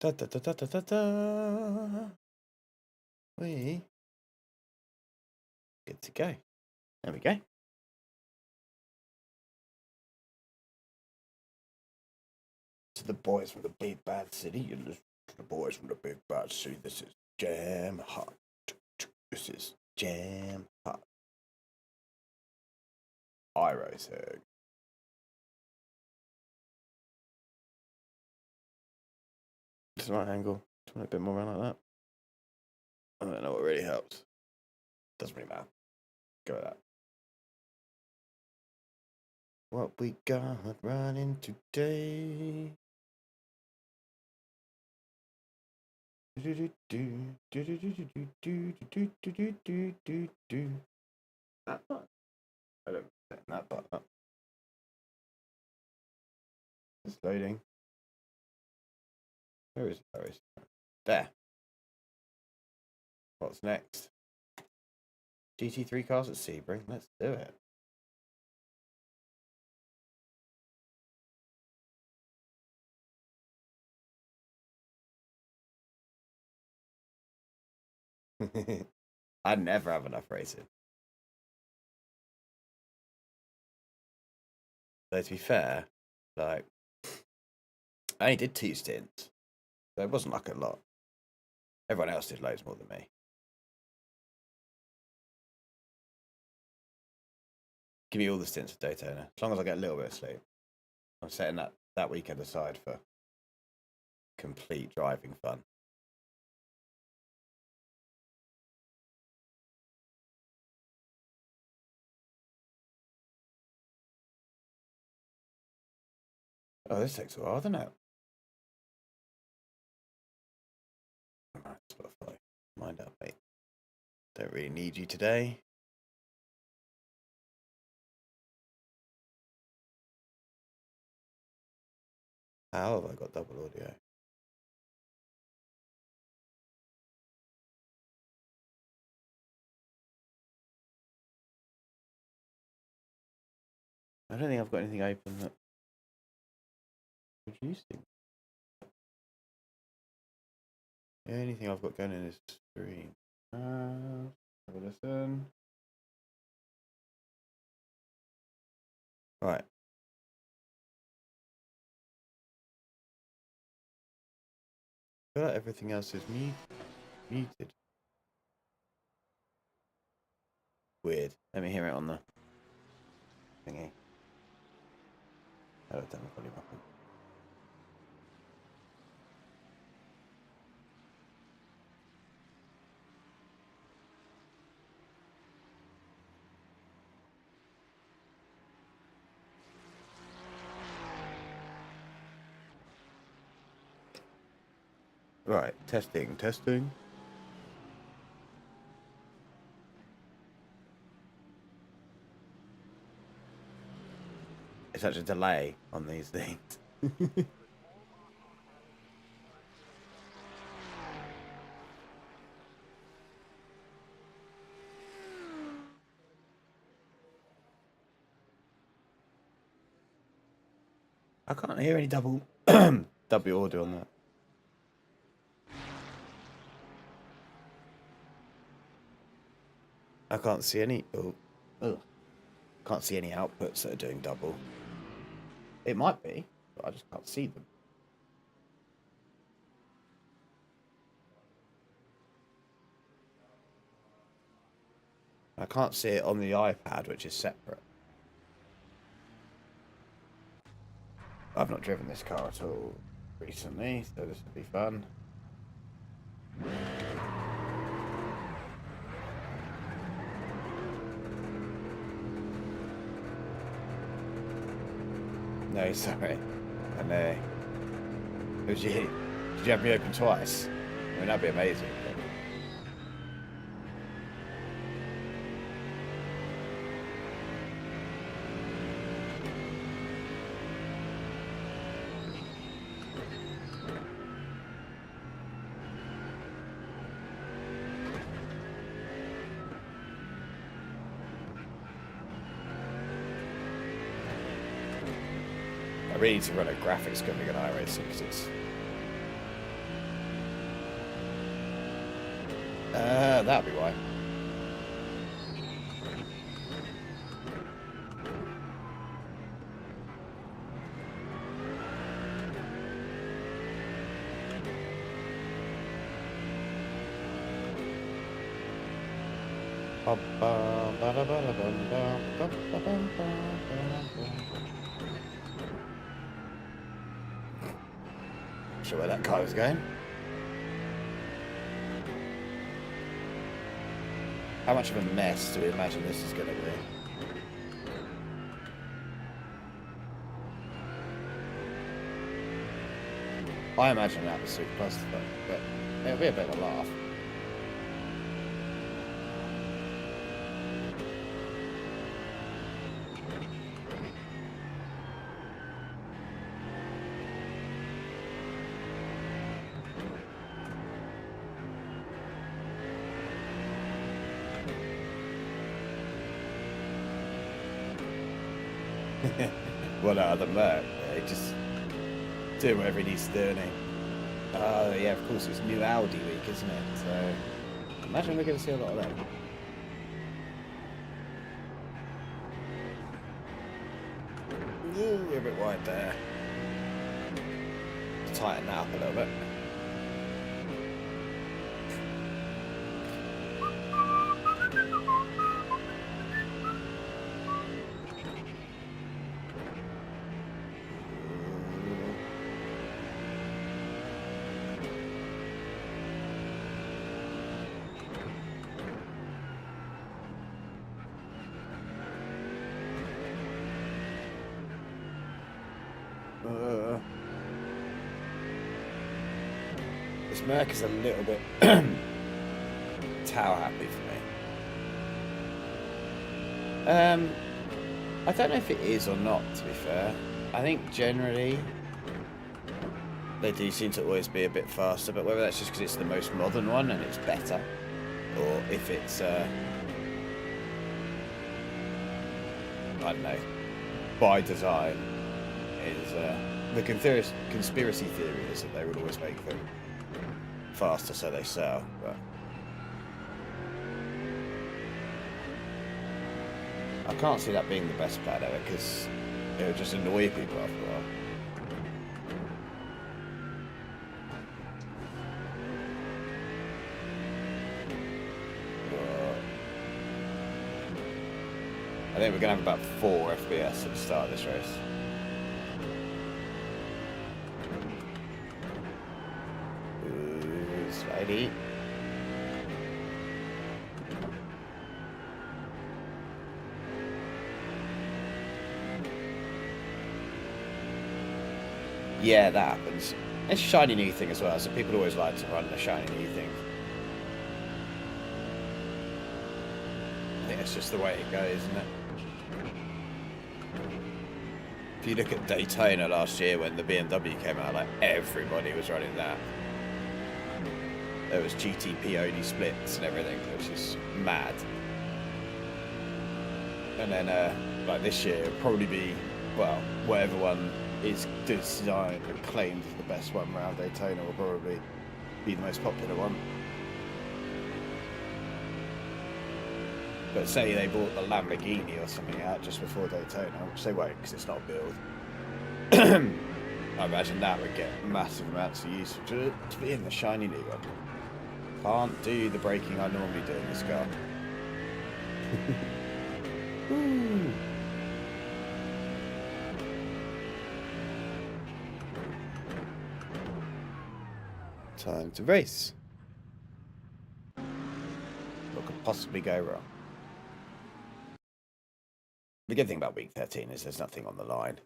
Da da da da da da da. We good to go. There we go. To the boys from the big bad city. You listen to the boys from the big bad city. This is jam hot. This is jam hot. Iracing. It's the right angle. Turn it a bit more around like that. I don't know what really helps. Doesn't really matter. Go with that. What we got running today? That button. I don't set that button up. It's loading. Where is it? Where is it? There. What's next? GT3 cars at Sebring. Let's do it. I never have enough racing. Though to be fair, like I only did 2 stints, so it wasn't like a lot. Everyone else did loads more than me. Give me all the stints of Daytona, as long as I get a little bit of sleep. I'm setting that weekend aside for complete driving fun. Oh, this takes a while, doesn't it? Alright, Spotify. Mind up, mate. Don't really need you today. How have I got double audio? I don't think I've got anything open that producing. The only thing I've got going in is stream. Have a listen. Right. I feel like everything else is muted. Weird. Let me hear it on the thingy. Oh, damn, volume up. Right, testing. It's such a delay on these things. I can't hear any double audio on that. I can't see any. Can't see any outputs that are doing double. It might be, but I just can't see them. I can't see it on the iPad, which is separate. I've not driven this car at all recently, so this will be fun. No, sorry. I know. It was you. Did you have me open twice? I mean, that'd be amazing. I really need to run a graphics coding on iRacing because it's That'll be why. Sure where that car was going. How much of a mess do we imagine this is going to be? I imagine an absolute clusterfuck, but it'll be a bit of a laugh. Well, other than that, just doing whatever he needs to do, isn't he? Oh, yeah, of course, it's new Audi week, isn't it? So, imagine we're going to see a lot of them. Ooh, we're a bit wide there. Tighten that up a little bit. This Merc is a little bit tower happy for me. I don't know if it is or not, to be fair. I think generally they do seem to always be a bit faster, but whether that's just because it's the most modern one and it's better, or if it's, I don't know, by design, is the conspiracy theory is that they would always make them faster so they sell, but I can't see that being the best plan ever because it would just annoy people after a while. I think we're going to have about 4 FPS at the start of this race. Ooh, slidey. Yeah, that happens. It's a shiny new thing as well, so people always like to run the shiny new thing. I think it's just the way it goes, isn't it? If you look at Daytona last year when the BMW came out, like everybody was running that. There was GTP only splits and everything, which is mad. And then like this year, it'll probably be, well, whatever one is designed and claimed as the best one around Daytona will probably be the most popular one. But say they bought the Lamborghini or something out just before Daytona, which they won't because it's not a build. I imagine that would get massive amounts of use to be in the shiny new one. Can't do the braking I normally do in this car. Woo. Time to race. What could possibly go wrong? The good thing about week 13 is there's nothing on the line.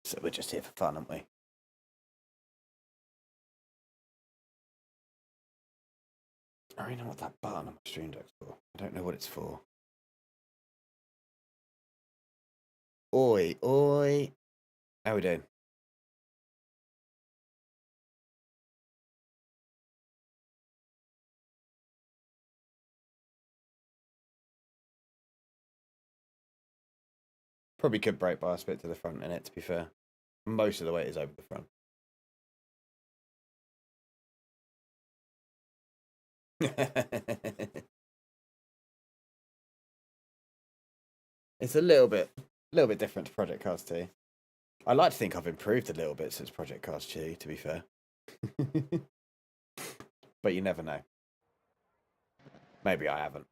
So we're just here for fun, aren't we? I don't know what that button on my stream deck's for. I don't know what it's for. Oi, oi. How we doing? Probably could brake bias a bit to the front in it, to be fair. Most of the weight is over the front. It's a little bit different to Project Cars 2. I like to think I've improved a little bit since Project Cars 2, to be fair. But you never know. Maybe I haven't.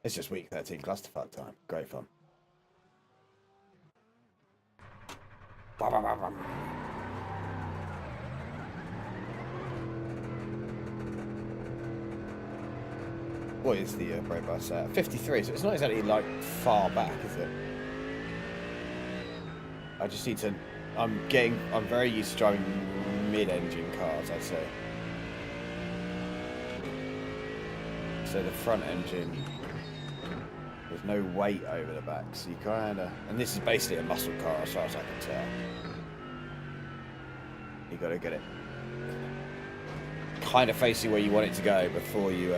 It's just week 13 clusterfuck time. Great fun. What is the brake bus at? 53, so it's not exactly like far back, is it? I just need to... I'm very used to driving mid-engine cars, I'd say. So the front engine, there's no weight over the back, so you kind of... And this is basically a muscle car as far as I can tell. You got to get it kind of facing where you want it to go before you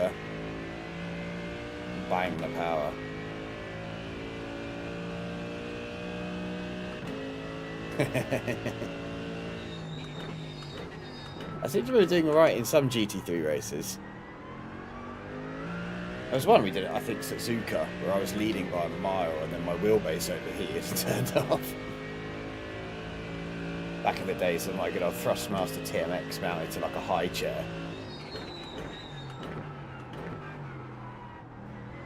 bang the power. I seem to be doing alright in some GT3 races. There was one we did it, I think, Suzuka, where I was leading by a mile and then my wheelbase overheated and turned off. Back in the days of my good old Thrustmaster TMX mounted to like a high chair.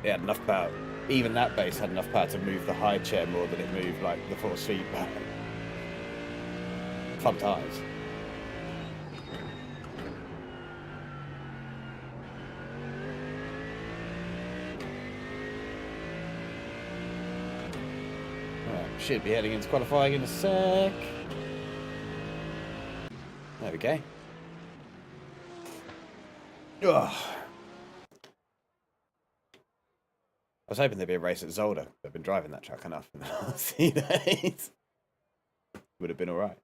It had enough power. Even that base had enough power to move the high chair more than it moved like the force feedback. Fun times. Right, should be heading into qualifying in a sec. There we go. Ugh. I was hoping there'd be a race at Zolder. I've been driving that track enough in the last few days. Would have been alright.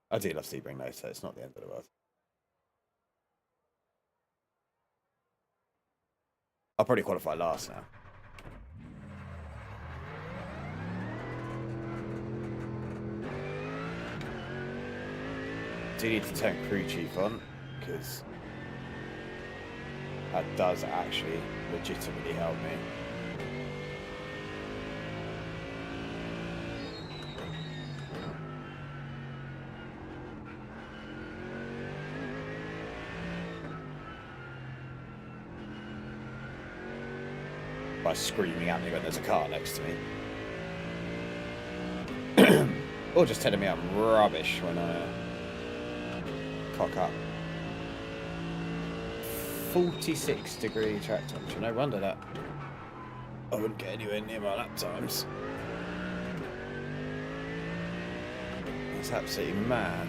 I do love Sebring though, so it's not the end of the world. I'll probably qualify last now. Do need to turn crew chief on, because that does actually legitimately help me. By screaming at me when there's a car next to me. Or just telling me I'm rubbish when I cock up. 46-degree track temperature. No wonder that I wouldn't get anywhere near my lap times. That's absolutely mad.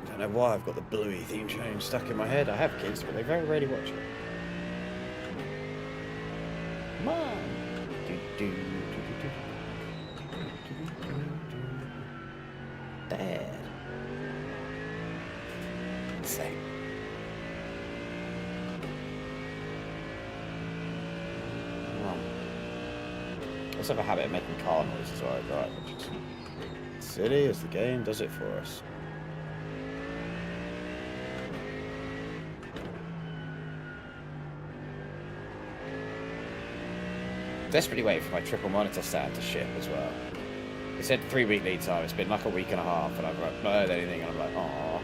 I don't know why I've got the Bluey theme tune stuck in my head. I have kids, but they very rarely watch it. Come on. Dad. Same. I also have a habit of making car noises while I drive, which is silly as the game does it for us. Desperately waiting for my triple monitor stand to ship as well. It said 3-week lead time. It's been like a week and a half, and I've not heard anything. And I'm like, oh,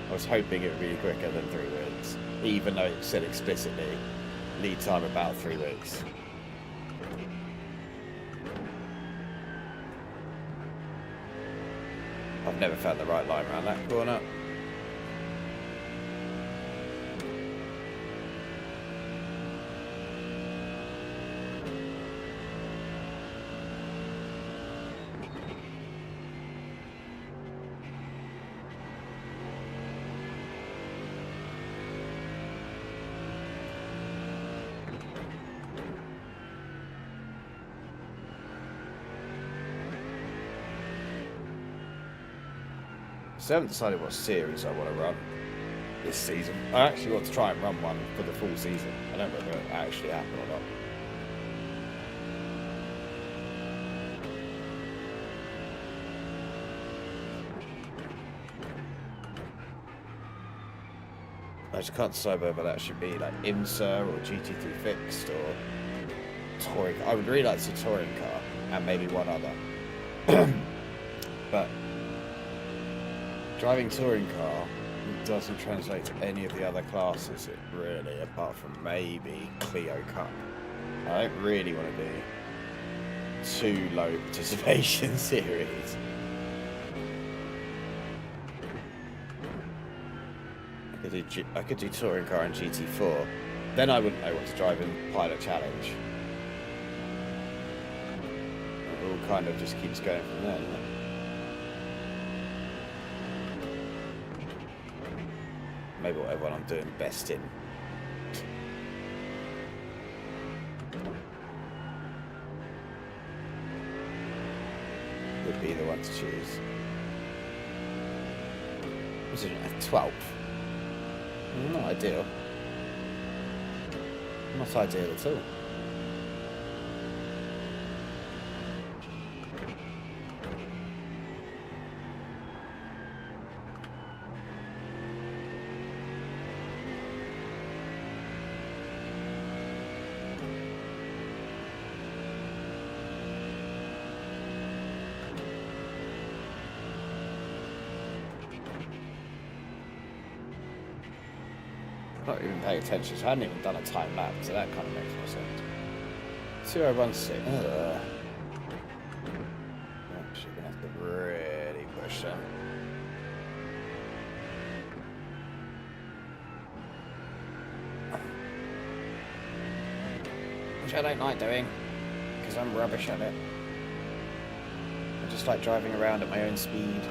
I was hoping it would be quicker than 3 weeks, even though it said explicitly lead time about 3 weeks. I've never found the right line around that corner. So I haven't decided what series I want to run. this season. I actually want to try and run one for the full season. I don't know whether it actually happen or not. I just can't decide whether that should be like IMSA or GT3 fixed or touring. I would really like to see touring car and maybe one other. But driving touring car doesn't translate to any of the other classes, it really, apart from maybe Clio Cup. I don't really want to do too low participation series. I could do touring car and GT4. Then I wouldn't know what to drive in Pilot Challenge. It all kind of just keeps going from there, doesn't it? Maybe whatever I'm doing best in. Would be the one to choose. Was it a 12th? Not ideal. Not ideal at all. Not even paying attention, so I hadn't even done a time lapse, so that kind of makes more sense. 2016. Ugh. I'm actually gonna have to really push them. Which I don't like doing, because I'm rubbish at it. I just like driving around at my own speed.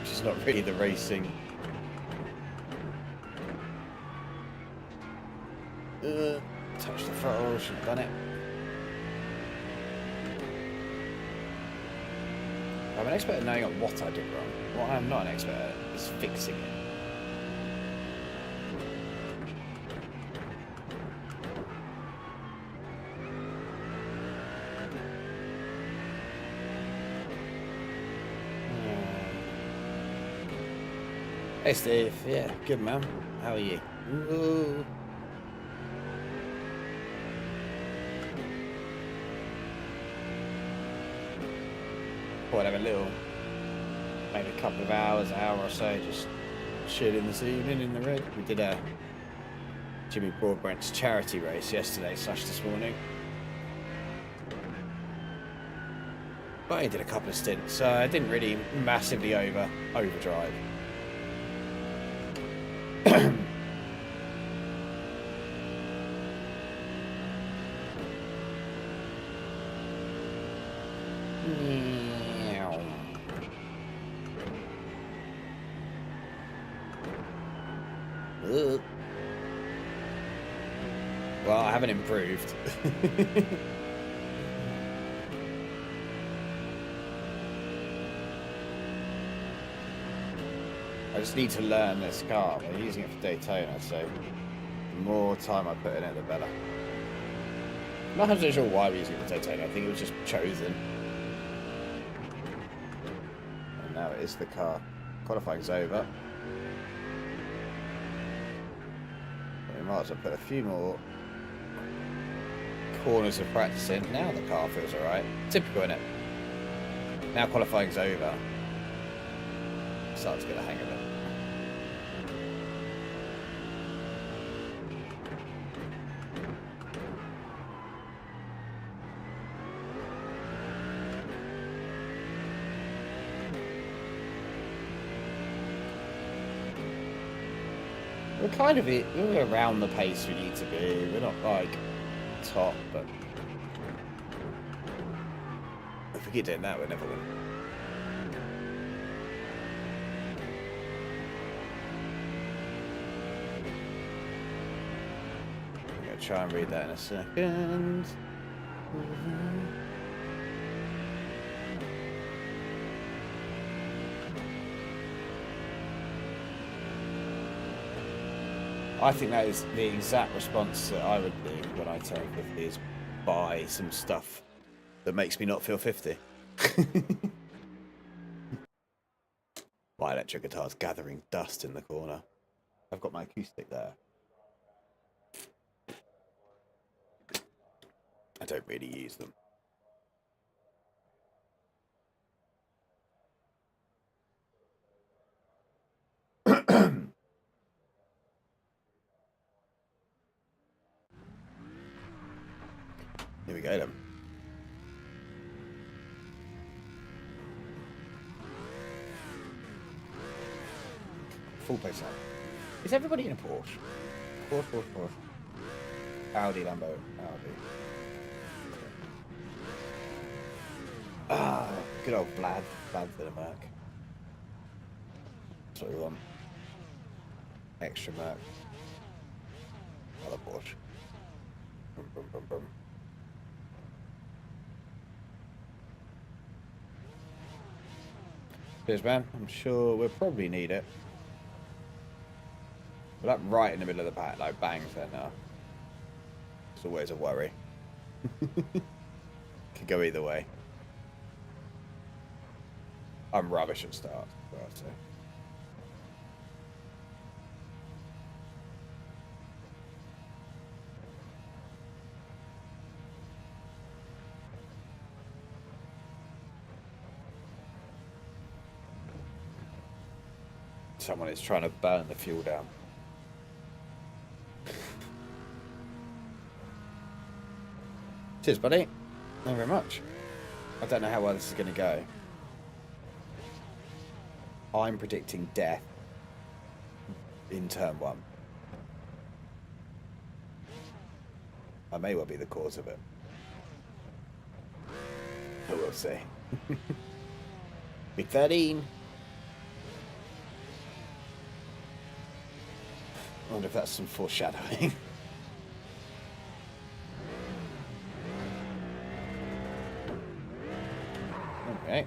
Which is not really the racing. Touch the throttle, should have done it. I'm an expert at knowing what I did wrong. What I'm not an expert at is fixing it. Hey Steve, yeah, good man. How are you? Ooh. Thought I'd have a little, maybe a couple of hours, an hour or so, just chilling this evening in the red. We did a Jimmy Broadbent's charity race yesterday / this morning. But I did a couple of stints, so I didn't really massively overdrive. Well, I haven't improved. I just need to learn this car. I'm using it for Daytona, so the more time I put in it, the better. I'm not 100% sure why we're using it for Daytona. I think it was just chosen. And now it is the car. Qualifying's over. We might as well put a few more corners of practice in. Now the car feels alright. Typical, innit? Now qualifying's over. Start to get the hang of it. We're kind of we're around the pace we need to be. We're not like top, but if we keep doing that, we'll never win. I'm gonna try and read that in a second. I think that is the exact response that I would do when I turn 50 is buy some stuff that makes me not feel 50. My electric guitar's gathering dust in the corner. I've got my acoustic there. I don't really use them. Here we go then. Full place out. Is everybody in a Porsche? Porsche. Audi, Lambo, Audi. Ah, good old Vlad. Vlad's in a Merc. That's what we want. Extra Merc. Another Porsche. Boom, boom, boom, boom. Cheers, man. I'm sure we'll probably need it. We're like right in the middle of the pack, like bangs there now. It's always a worry. Could go either way. I'm rubbish at starts, I'd say. Someone is trying to burn the fuel down. Cheers, buddy. Thank you very much. I don't know how well this is going to go. I'm predicting death in turn 1. I may well be the cause of it. But we'll see. Big 13. I wonder if that's some foreshadowing. Okay.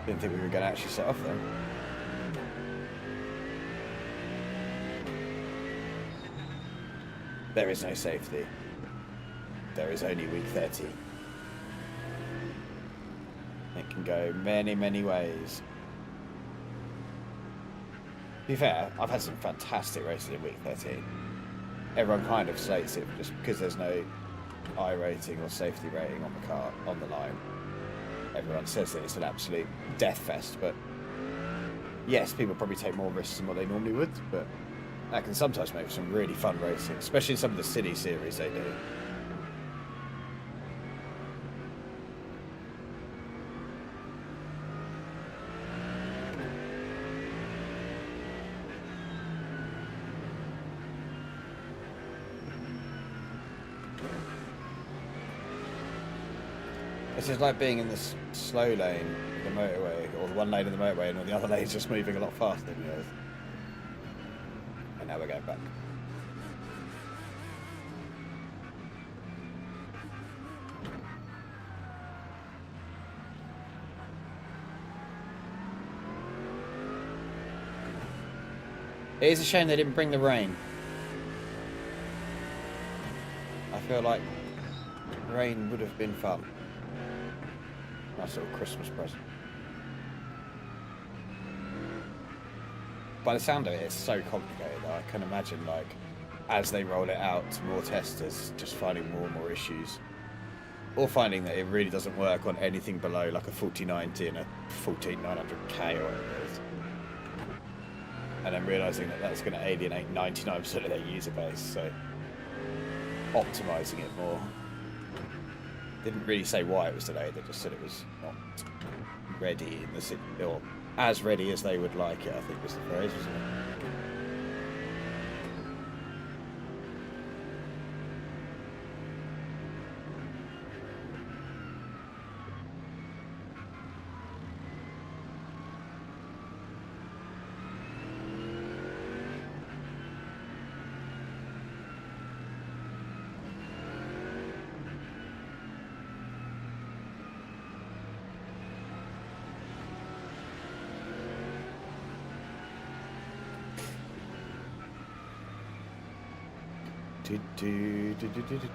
Didn't think we were going to actually set off then. There is no safety. There is only week 30. It can go many, many ways. To be fair, I've had some fantastic races in week 13. Everyone kind of slates it just because there's no I rating or safety rating on the car, on the line. Everyone says that it's an absolute death fest, but yes, people probably take more risks than what they normally would, but that can sometimes make for some really fun racing, especially in some of the city series they do. It's just like being in the slow lane of the motorway, or the one lane of the motorway, and all the other lanes just moving a lot faster than yours. And now we're going back. It is a shame they didn't bring the rain. I feel like rain would have been fun. Nice little Christmas present. By the sound of it, it's so complicated that I can imagine, like, as they roll it out to more testers, just finding more and more issues. Or finding that it really doesn't work on anything below, like a 4090 and a 14900K or whatever it is. And then realising that that's going to alienate 99% of their user base, so optimising it more. Didn't really say why it was delayed, they just said it was not ready in the city, or as ready as they would like it, I think was the phrase, wasn't it? Do, do, do, do, do, do.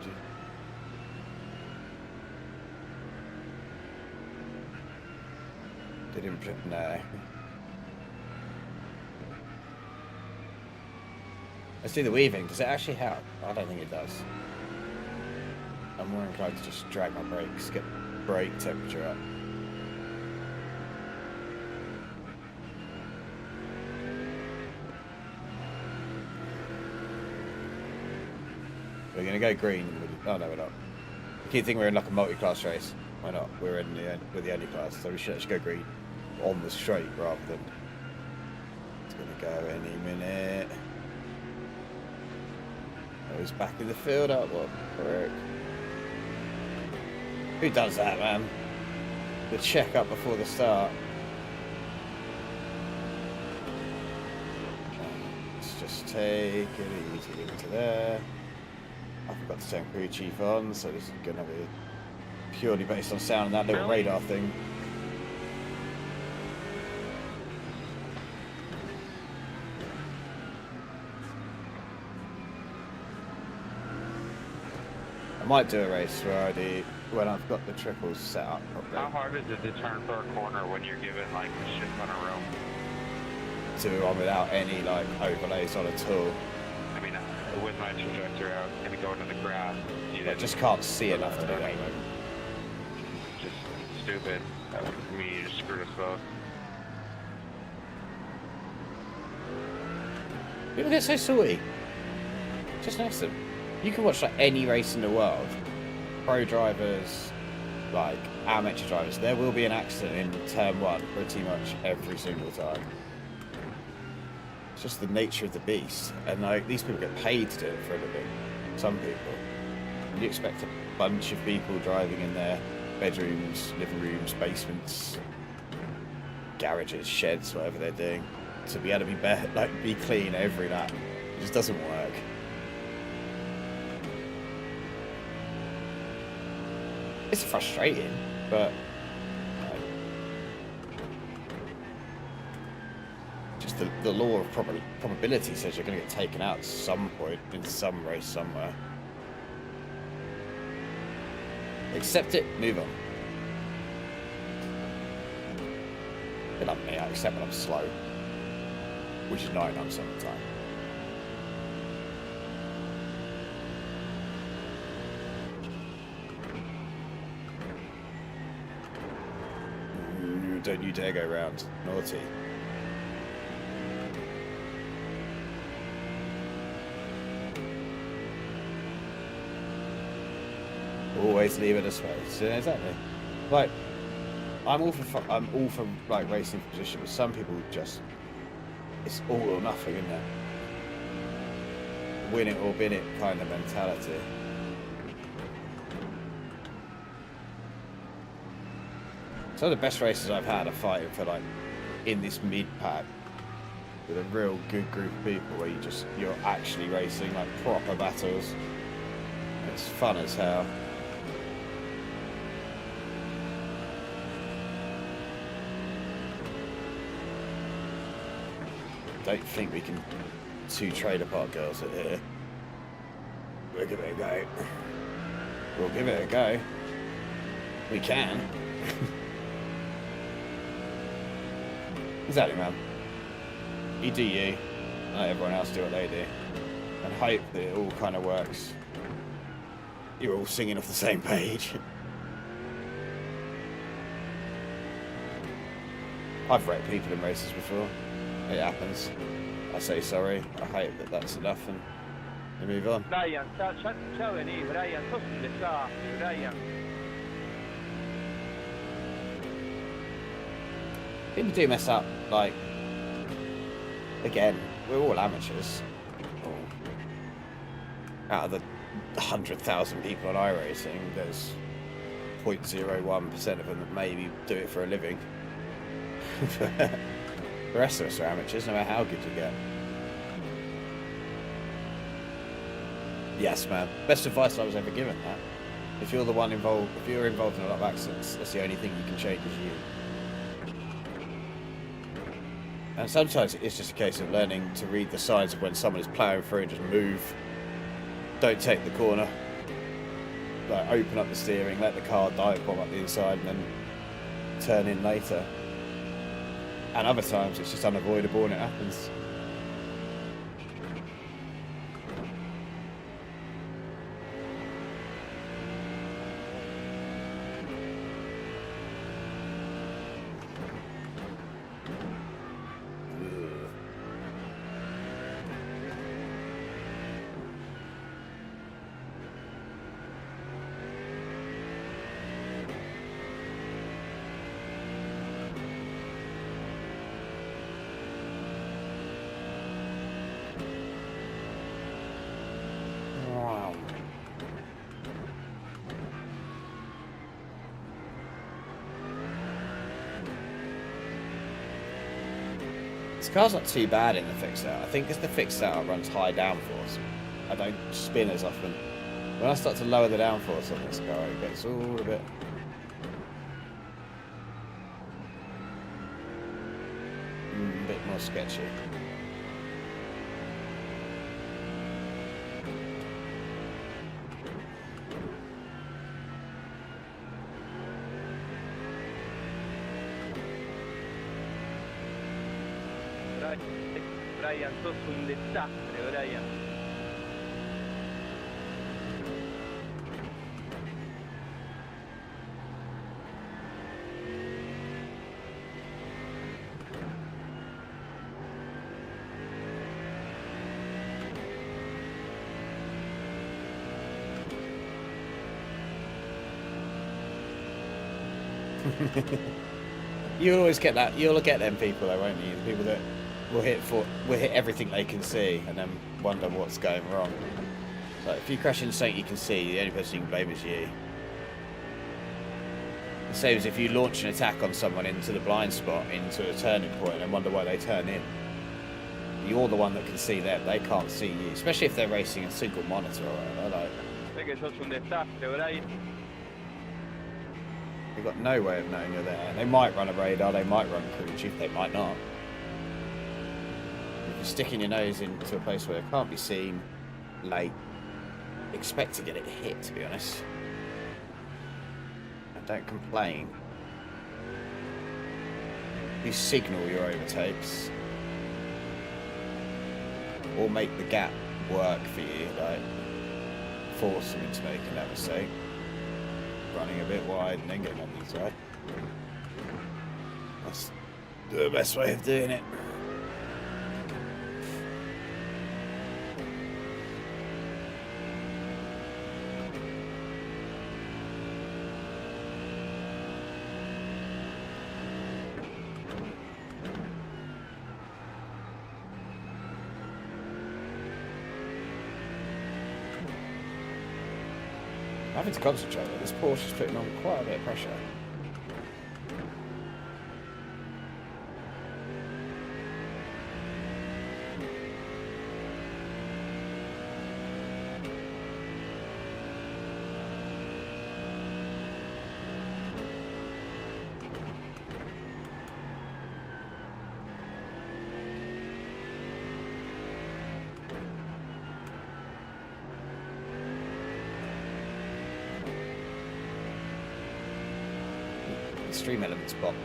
Didn't no. Let's do the weaving. Does it actually help? I don't think it does. I'm more inclined to just drag my brakes, get brake temperature up. We're going to go green. Oh, no, we're not. I keep thinking we're in like a multi-class race. Why not? We're the only class, so we should actually go green on the straight rather than... It's going to go any minute. Oh, he's back in the field. Oh, what prick. Who does that, man? The check up before the start. Let's just take it easy into there. I forgot to turn crew chief on, so this is going to be purely based on sound and that little radar thing. I might do a race where when I've got the triples set up properly. How hard is it to turn for a corner when you're given like a shit ton of room? To run without any like overlays on at all. I mean, with my trajectory, I was going to go into the grass. I just can't see enough to do that. Just stupid. That was me. You just screwed us both. People get so salty. Just notice them. You can watch like any race in the world. Pro drivers, like amateur drivers. There will be an accident in turn one pretty much every single time. It's just the nature of the beast, and like these people get paid to do it for a living. Some people. And you expect a bunch of people driving in their bedrooms, living rooms, basements, garages, sheds, whatever they're doing, to be able to be clean every lap. It just doesn't work. It's frustrating, but just the law of probability says you're going to get taken out at some point in some race somewhere. Accept it, move on. Bit like me, I accept that I'm slow, which is 99% of the time. Don't you dare go round. Naughty. Always leave it a space. Yeah, exactly. Like, I'm all for like racing for position, but some people just, it's all or nothing, isn't it? Win it or bin it kind of mentality. Some of the best races I've had are fighting for like in this mid pack with a real good group of people where you're actually racing like proper battles. It's fun as hell. Don't think we can two trailer park girls at here. We'll give it a go. We'll give it a go. We can. Exactly, man. You do you, and let everyone else do what they do, and hope that it all kind of works. You're all singing off the same page. I've wrecked people in races before. It happens. I say sorry. I hope that that's enough, and we move on. Brian, ciao Brian, sto sulle scarpe, Brian. People do mess up, like, again, we're all amateurs. Out of the 100,000 people on iRacing, there's 0.01% of them that maybe do it for a living. The rest of us are amateurs, no matter how good you get. Yes, man. Best advice I was ever given, that. If you're the one involved, if you're involved in a lot of accidents, that's the only thing you can change is you. And sometimes it's just a case of learning to read the signs of when someone is ploughing through and just move. don't take the corner. Like, open up the steering, let the car dive bomb up the inside, and then turn in later. And other times it's just unavoidable and it happens. This car's not too bad in the fixed out. I think because the fixed out runs high downforce, I don't spin as often. When I start to lower the downforce on this car, it gets all a bit more sketchy. Brian, sos un desastre, Brian. You'll always get that. You'll get them people, though, won't you? The people that will hit everything they can see and then wonder what's going wrong. Like, if you crash into something you can see, the only person you can blame is you. The same as if you launch an attack on someone into the blind spot, into a turning point, and wonder why they turn in. You're the one that can see them. They can't see you, especially if they're racing a single monitor or whatever. Like, Sé que sos un desastre, Brian. you've got no way of knowing you're there. They might run a radar, they might run crew chief, they might not. If you're sticking your nose into a place where it can't be seen, late, expect to get it hit, to be honest. And don't complain. You signal your overtakes. Or make the gap work for you, like force them into making that mistake. Running a bit wide and then getting on the inside. That's the best way of doing it. I'm having to concentrate. This Porsche's putting on quite a bit of pressure. Stream elements pop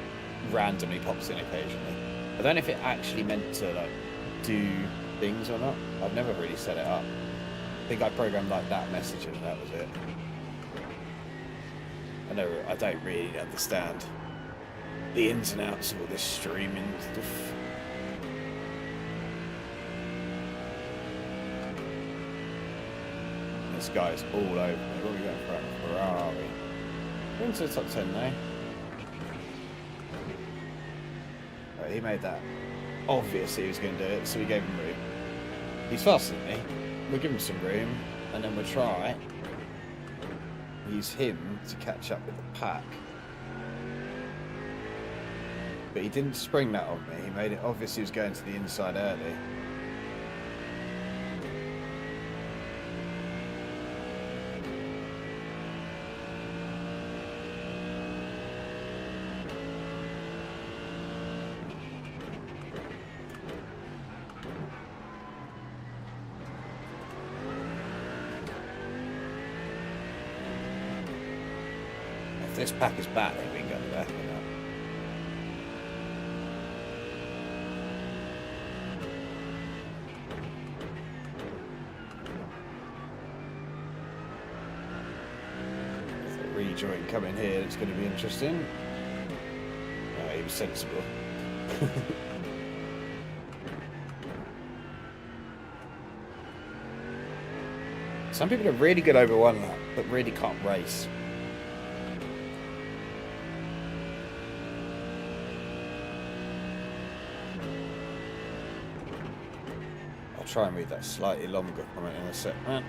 randomly pops in occasionally. I don't know if it actually meant to like do things or not. I've never really set it up. I think I programmed like that message and that was it. I don't really understand the ins and outs of all this streaming stuff. This guy's all over me. What are we going for? Ferrari. We're into the top 10 now. He made that obvious he was going to do it, so we gave him room. He's faster than me. We'll give him some room, and then we'll try use him to catch up with the pack. But he didn't spring that on me. He made it obvious he was going to the inside early. let's pack his back and we can go in the back of that. There's a rejoin coming here, it's going to be interesting. Oh, he was sensible. Some people are really good over one lap, but really can't race. I'll try and read that slightly longer comment in a sec, man.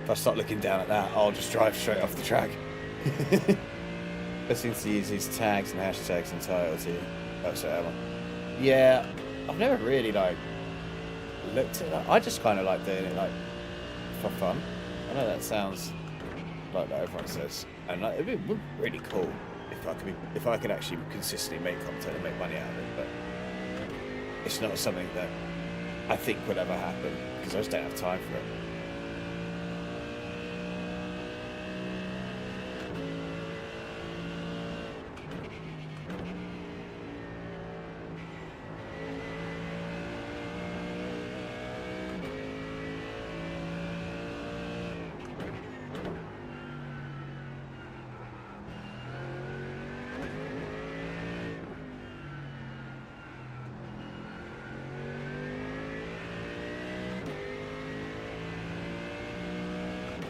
If I start looking down at that, I'll just drive straight off the track. Best thing to use these tags and hashtags and titles here. Oh, sorry, yeah, I've never really like looked at that. I just kind of like doing it like for fun. I know that sounds like that everyone says, and like, it'd be really cool if I could actually consistently make content and make money out of it. But it's not something that I think would ever happen because I just don't have time for it.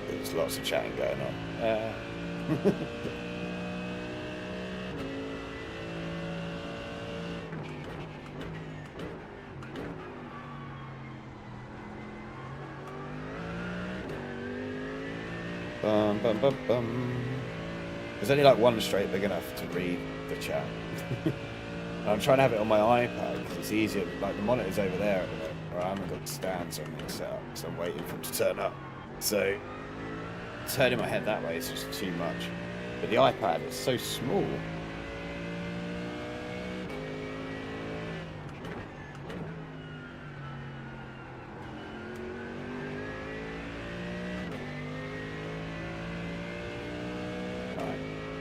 There's lots of chatting going on. Bum, bum, bum, bum. There's only like one straight big enough to read the chat. I'm trying to have it on my iPad because it's easier. Like the monitor's over there at the moment, or I haven't got stands or anything set up, so I'm waiting for it to turn up. So turning my head that way is just too much. But the iPad is so small. Right.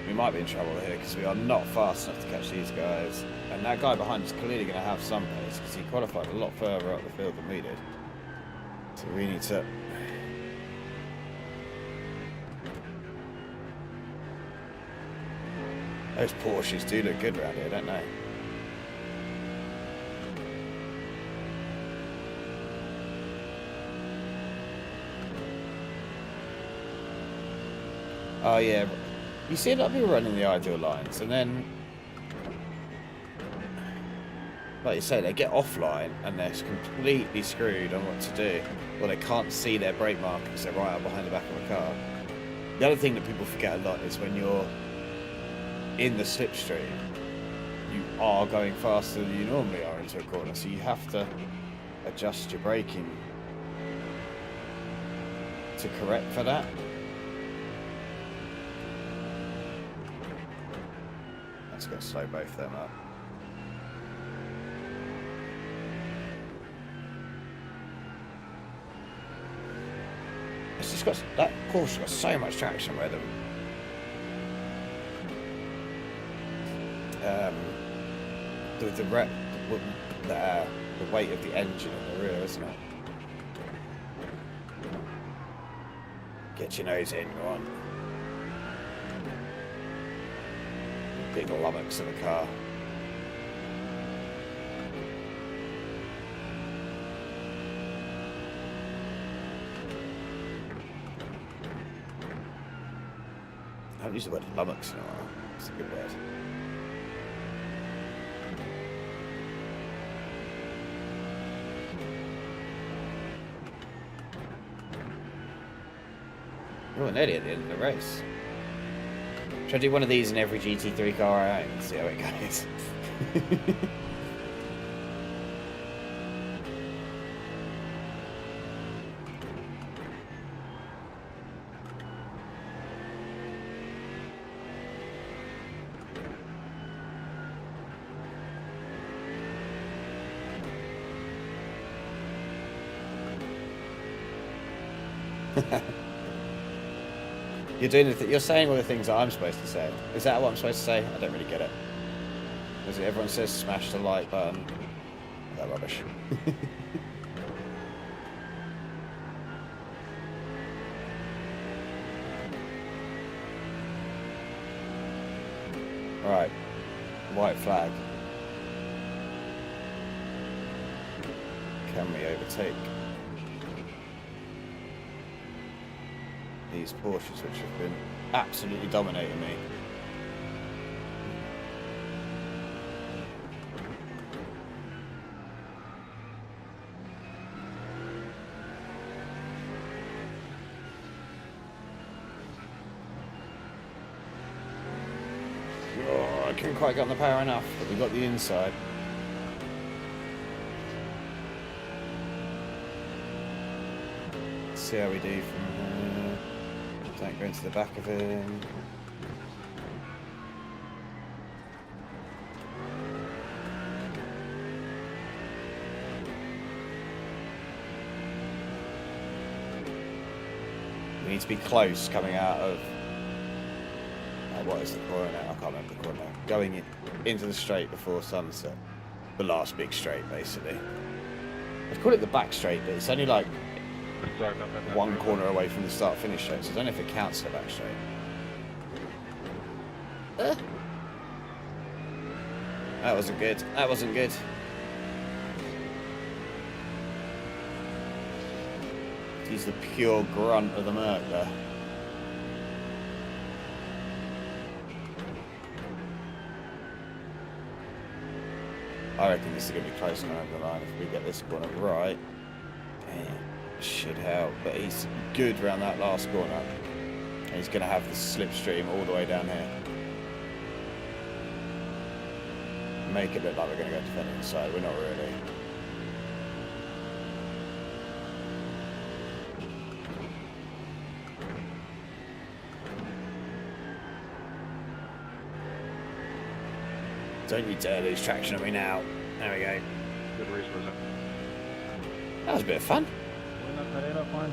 We might be in trouble here because we are not fast enough to catch these guys. And that guy behind us is clearly going to have some pace because he qualified a lot further up the field than we did. So we need to... Those Porsches do look good around here, don't they? Oh yeah, you see a lot of people running the ideal lines and then, like you say, they get offline and they're completely screwed on what to do. Or they can't see their brake markers, they're right up behind the back of the car. The other thing that people forget a lot is when you're in the slipstream, you are going faster than you normally are into a corner, so you have to adjust your braking to correct for that. That's going to slow both of them up. It's just got, that course got so much traction with them. The weight of the engine in the rear, isn't it? Get your nose in, go on. Big lummox of a car. I haven't used the word lummox in a while. It's a good word. Oh, nearly at the end of the race. Should I do one of these in every GT3 car I own and see how it goes? You're doing you're saying all the things that I'm supposed to say. Is that what I'm supposed to say? I don't really get it. Because everyone says smash the like button. That rubbish. Right. White flag. Can we overtake these Porsches which have been absolutely dominating me? Oh, I couldn't quite get on the power enough, but we got the inside. Let's see how we do from here. Don't go into the back of him. We need to be close coming out of... what is the corner now? I can't remember the corner now. Going into the straight before sunset. The last big straight, basically. I'd call it the back straight, but it's only like Sorry about that. one corner away from the start-finish straight, so I don't know if it counts the back straight. That wasn't good. That wasn't good. He's the pure grunt of the Merc there. I reckon this is going to be close going over the line if we get this corner right. Damn, should help. But he's good around that last corner. And he's going to have the slipstream all the way down here. Make it look like we're going to go defending inside. We're not really. Don't you dare lose traction on me now. There we go. Good race, was it? That was a bit of fun. Buena carrera, Juan.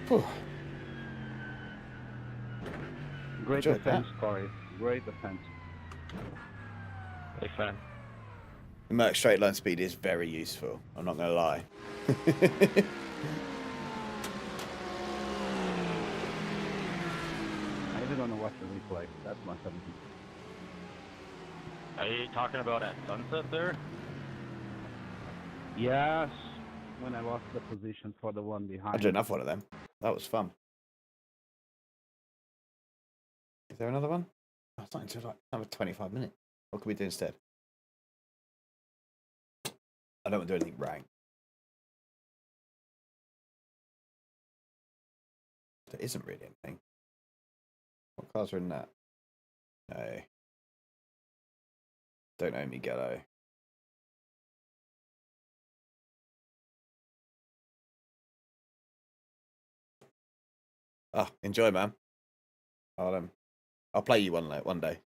Whew. Great Enjoyed defense, Corey. Great defense. Big fan. The Merc straight line speed is very useful. I'm not going to lie. I even don't know what the replay. That's my 17. Are you talking about at sunset there? Yes, when I lost the position for the one I behind. did enough one of them. That was fun. Is there another one? Oh, it's not until like another 25 minutes. What can we do instead? I don't want to do anything rank. There isn't really anything. What cars are in that? No. Don't owe me Gello. Oh, enjoy, man. I'll play you one day.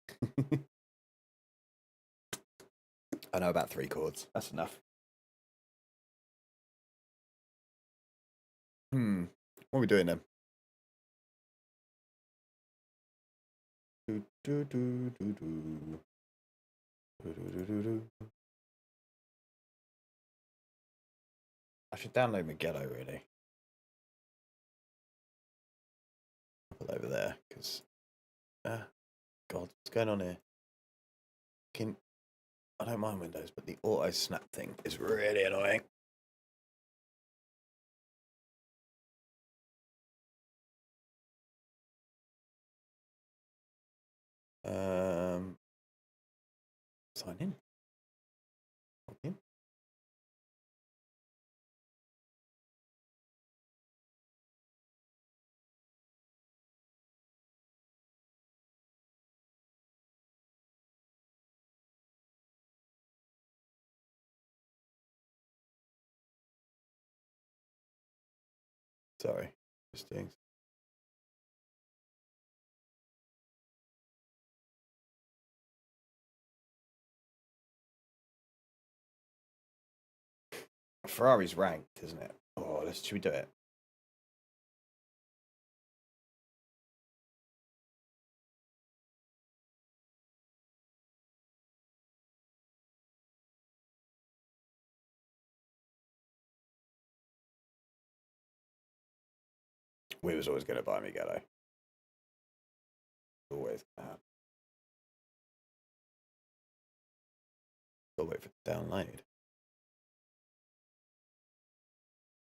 I know about 3 chords. That's enough. What are we doing then? I should download Magello, really. Put it over there, because... God, what's going on here? I don't mind Windows, but the auto snap thing is really annoying. Sign in. Okay. Sorry, just doing. Ferrari's ranked, isn't it? Oh, should we do it? We was always going to buy Mugello. Always going to happen. Gotta wait for it to download.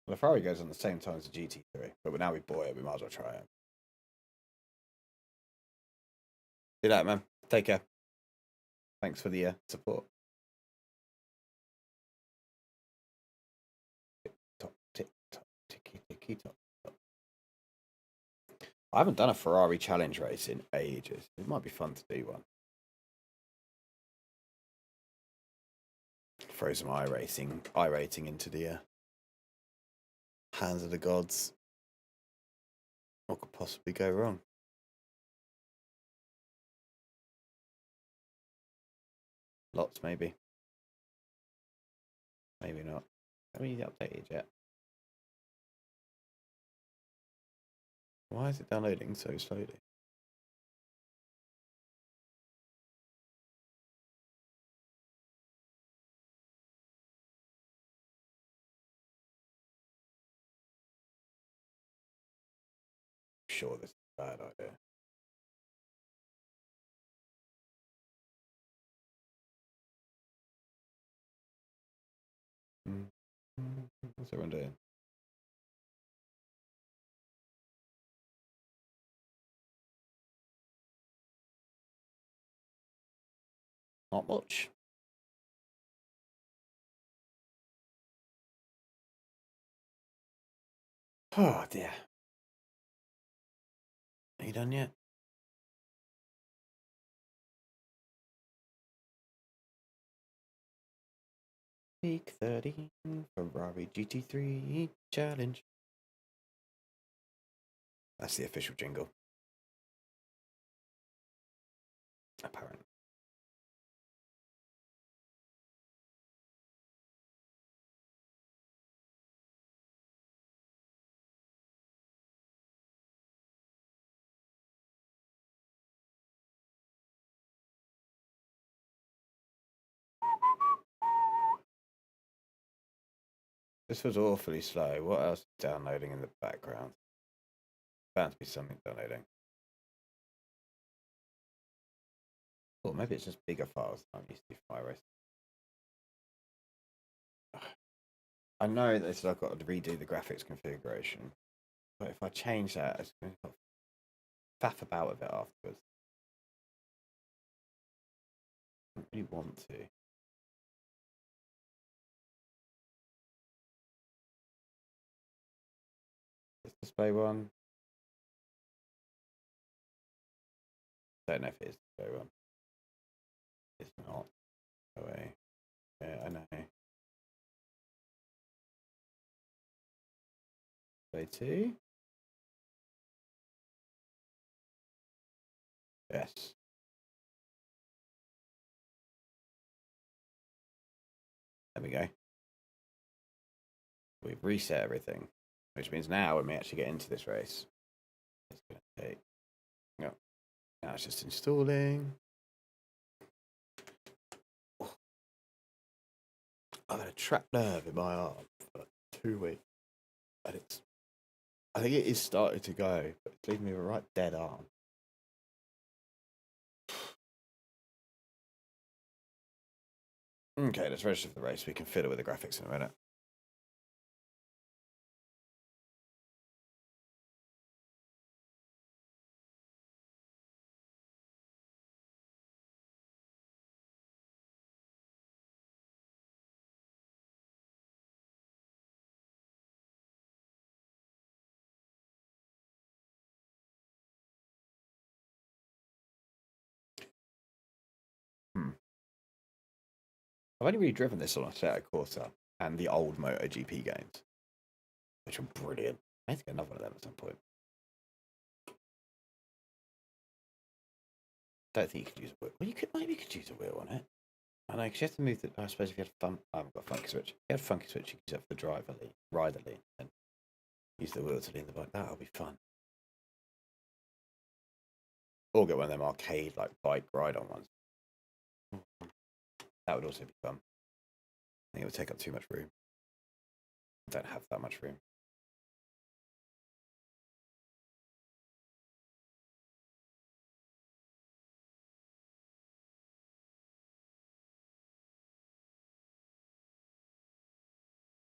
Well, the Ferrari goes on the same time as the GT3, but now we bought it, we might as well try it. Do that, man. Take care. Thanks for the support. Tick tock, tick tock, ticky ticky tock. I haven't done a Ferrari challenge race in ages. It might be fun to do one. Throw some iRacing into the hands of the gods. What could possibly go wrong? Lots, maybe. Maybe not. Haven't you updated yet? Why is it downloading so slowly? Sure, this is a bad idea. What's everyone doing? Not much. Oh dear. Are you done yet? Week 13 Ferrari GT3 challenge. That's the official jingle. Apparently. This was awfully slow. What else is downloading in the background? Bound to be something downloading. Or maybe it's just bigger files than I'm used to for iRacing. I know that I've got to redo the graphics configuration, but if I change that, it's going to faff about with it afterwards. I don't really want to. This display one. Don't know if it is display one. It's not. No way. Yeah, I know. Display two. Yes. There we go. We've reset everything, which means now when we actually get into this race, it's going to take. No, now it's just installing. Oh. I've had a trapped nerve in my arm for like 2 weeks, and I think it is starting to go, but it's leaving me with a right dead arm. Okay, let's register for the race. We can fiddle with the graphics in a minute. I've only really driven this on a Assetto Corsa and the old MotoGP games, which are brilliant. I need to get another one of them at some point. Don't think you could use a wheel. Well, maybe you could use a wheel on it. I know, because you have to move the. I suppose if you had fun, I haven't got a funky switch. If you had a funky switch, you could use it for the driver lean, rider lean, and use the wheel to lean the bike. That'll be fun. Or get one of them arcade like bike ride-on ones. That would also be fun. I think it would take up too much room. I don't have that much room.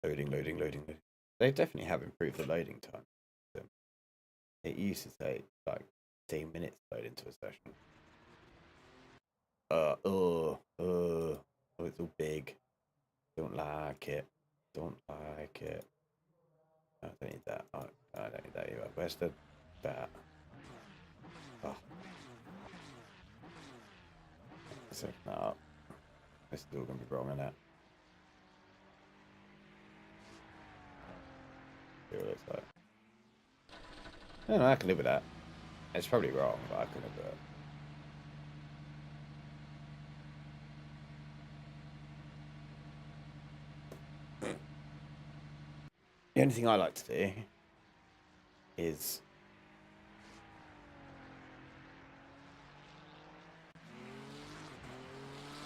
Loading. They definitely have improved the loading time. It used to take like 10 minutes to load into a session. It's all big. Don't like it. I don't need that. I don't need that either. Where's the that? Oh. Let's open that up. This is all gonna be wrong in that. See what it looks like. I don't know, I can live with that. It's probably wrong, but I can live with it. The only thing I like to do is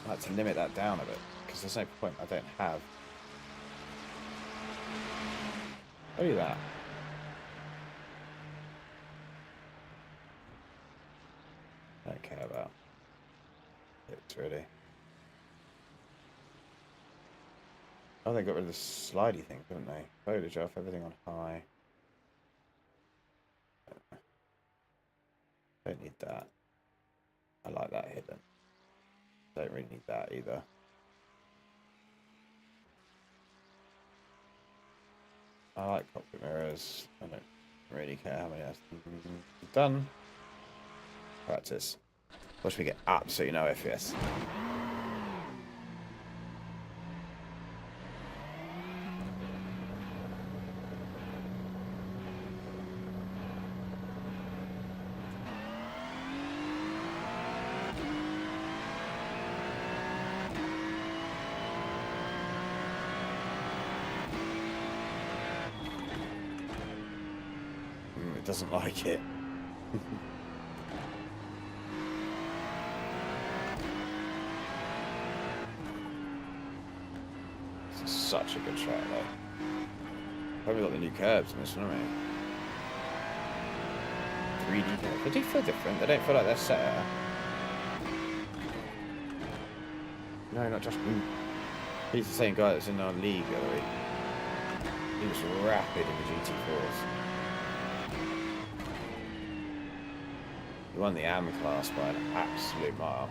I like to limit that down a bit because there's no point. I don't have. Look at that. I don't care about it really. Oh, they got rid of the slidey thing, didn't they? Foliage off, everything on high. Don't need that. I like that hidden. Don't really need that either. I like cockpit mirrors. I don't really care how many I've done. Practice. Watch me get absolutely no FPS. It doesn't like it. This is such a good track though. Probably got the new curbs in this one, haven't we? 3D curbs. They do feel different. They don't feel like they're set. No, not just Boot. He's the same guy that's in our league the other week. He was rapid in the GT4s. He won the AM class by an absolute mile.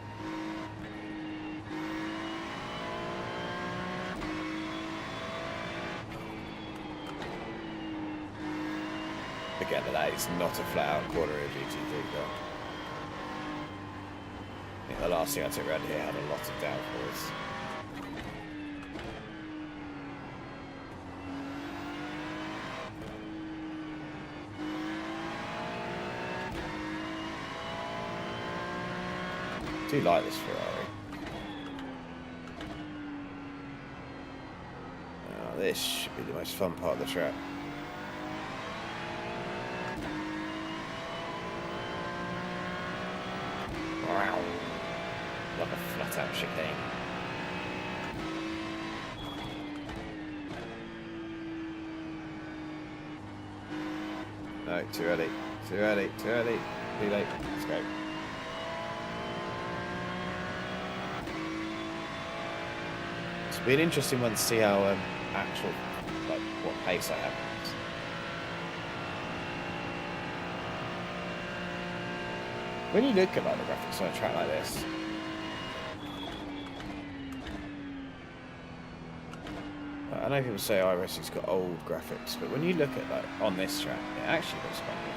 Again, that is not a flat out corner of GT3 car. I think the last thing I took around here had a lot of downforce. I do like this Ferrari. Oh, this should be the most fun part of the track. Wow. Like a flat out chicane. No, too early. Too early. Too early. Too late. Let's go. It'll be an interesting one to see how actual, like, what pace that happens. When you look at like the graphics on a track like this, I know people say Iracing's got old graphics, but when you look at like on this track, it actually looks quite good.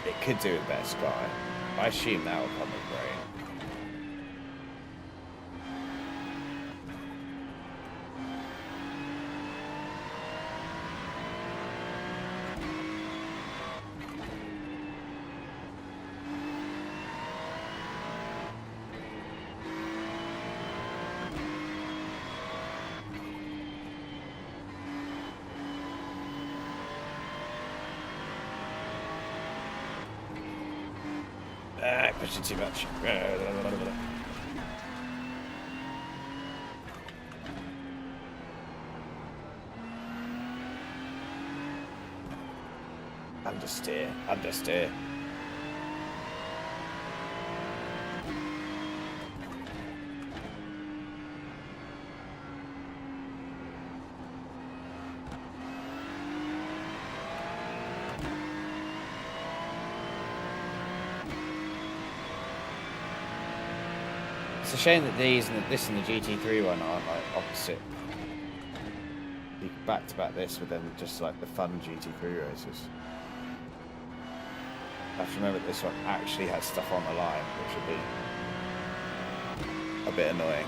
It could do with better sky. I assume that will come with rain. pushing too much. Understeer. It's a shame that these and this and the GT3 one aren't like opposite. You could back to back this with then just like the fun GT3 races. I have to remember that this one actually has stuff on the line, which would be a bit annoying.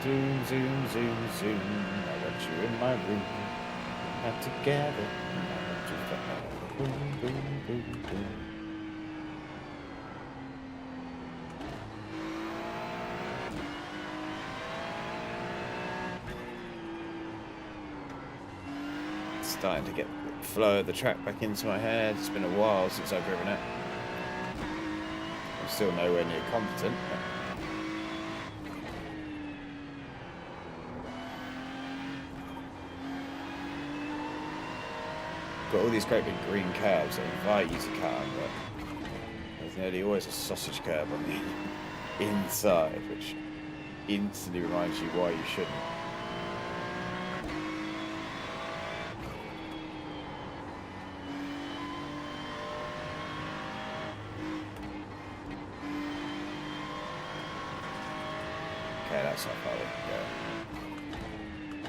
Zoom, zoom, zoom, zoom. I want you in my room. We're not together. I want you forever. Boom, boom, boom, boom. Starting to get the flow of the track back into my head. It's been a while since I've driven it. I'm still nowhere near competent. Got all these great big green curbs that invite you to come, but there's nearly always a sausage curb on the inside, which instantly reminds you why you shouldn't. Okay, that's not far we can go.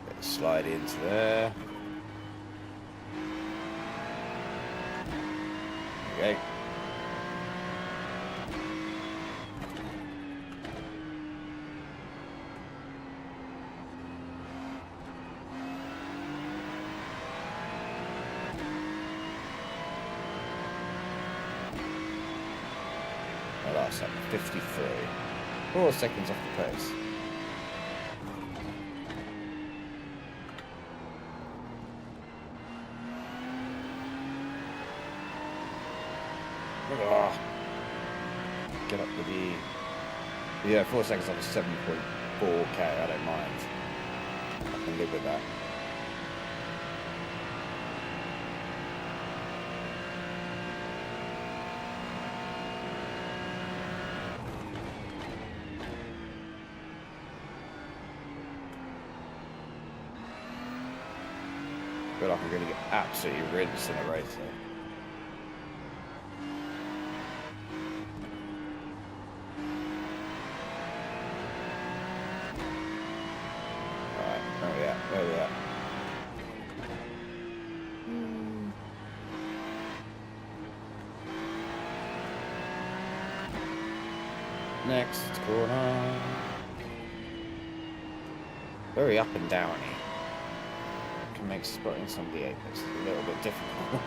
Bit of slide into there. Okay. My last lap, 53. 4 seconds off the pace. Ugh. Get up to the... Yeah, 4 seconds off is 7.4k, I don't mind. I can live with that. I feel like I'm going to get absolutely rinsed in a race here. Where are we at? Next corner. Very up and downy. Can make spotting some of the apex a little bit difficult.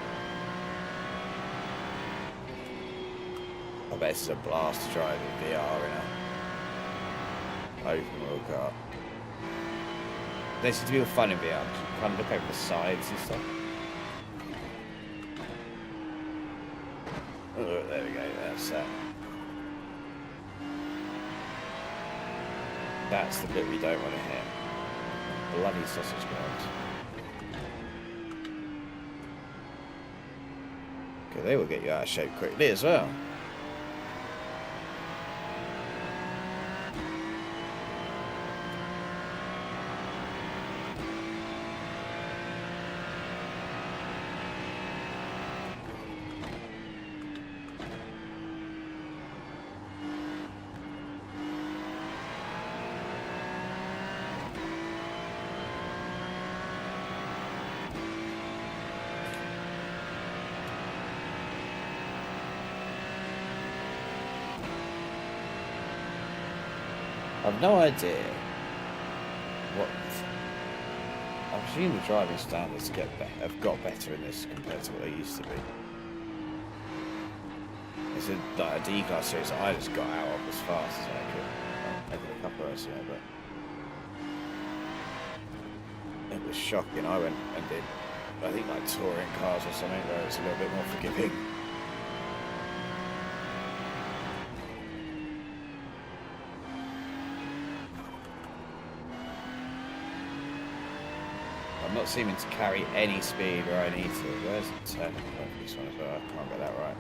I bet this is a blast to drive in VR in a open wheel car. They seem to be all fun in VR, because you can kind of look over the sides and stuff. Oh, there we go, that's that. That's the bit we don't want to hit. Bloody sausage guards. Okay, they will get you out of shape quickly as well. I've no idea what. I presume the driving standards have got better in this compared to what they used to be. It's like a D-Class series that I just got out of as fast as I could. Well, maybe a couple of us, yeah, but was shocking. I went and did, I think, like touring cars or something, where it's a little bit more forgiving. I'm not seeming to carry any speed where I need to. Where's the turning point for this one as well? I can't get that right.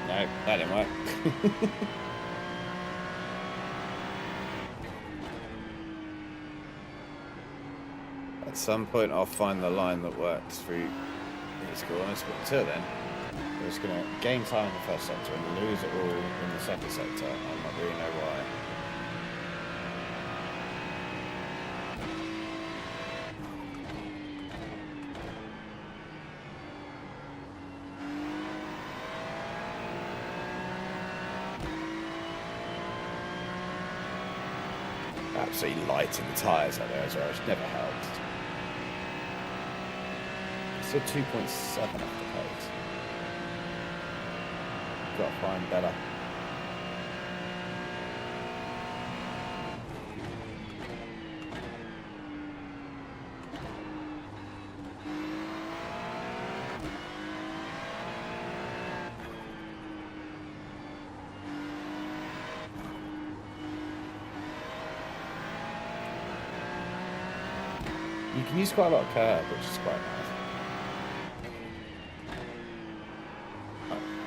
No, that didn't work. At some point I'll find the line that works through these corners, but until then, we're just going to gain time in the first sector and lose it all in the second sector. I don't really know why. Absolutely lighting the tyres out there as well, which never helped. Still 2.7 off the pace. Got to find better. You can use quite a lot of curb, which is quite nice.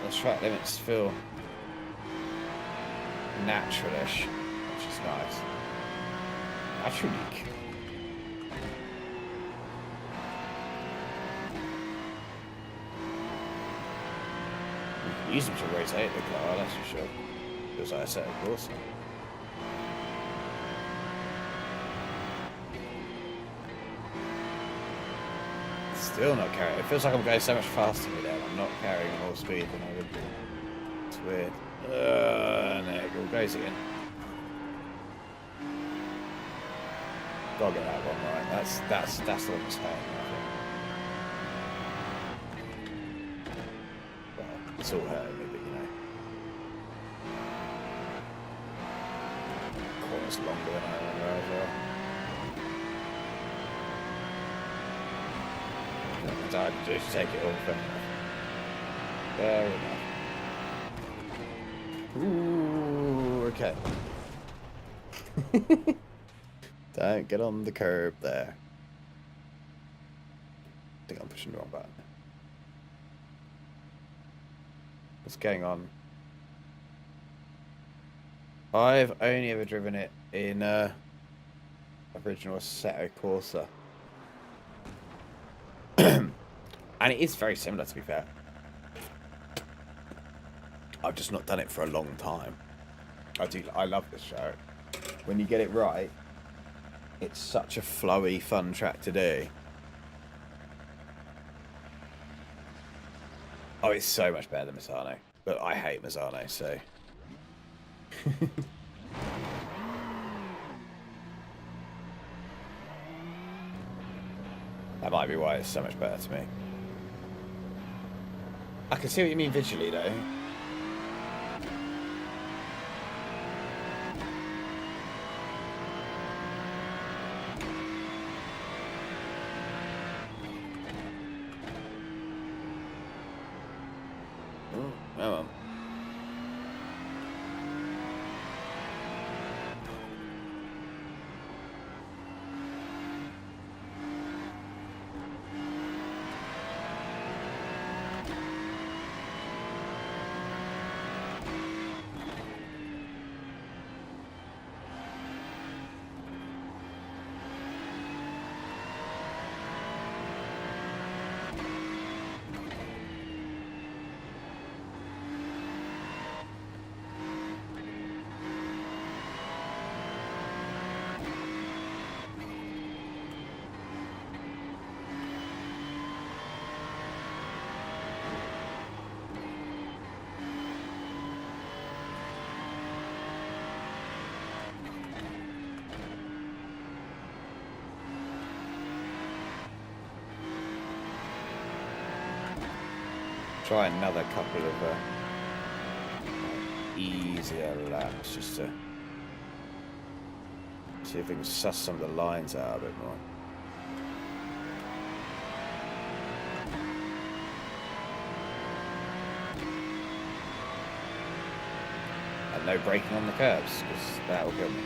The track limits feel naturalish, which is nice. Naturalique. You can use them to rotate the car, that's for sure. Because I said, of course. Still not carrying. It feels like I'm going so much faster with that. I'm not carrying more speed than I would do. It's weird. And there it all goes again. Gotta get that one right. That's the one that's hurting, I think. Well, it's all hurting me, but you know. Corner's longer than I remember as well. Time to just take it over. Fair enough. Ooh, okay. Don't get on the curb there. I think I'm pushing the wrong button. What's going on? I've only ever driven it in original Assetto Corsa. And it is very similar, to be fair. I've just not done it for a long time. I love this show. When you get it right, it's such a flowy, fun track to do. Oh, it's so much better than Misano. But I hate Misano, so... That might be why it's so much better to me. I can see what you mean visually, though. Oh well. try another couple of easier laps just to see if we can suss some of the lines out a bit more. And no braking on the curbs, because that will kill me.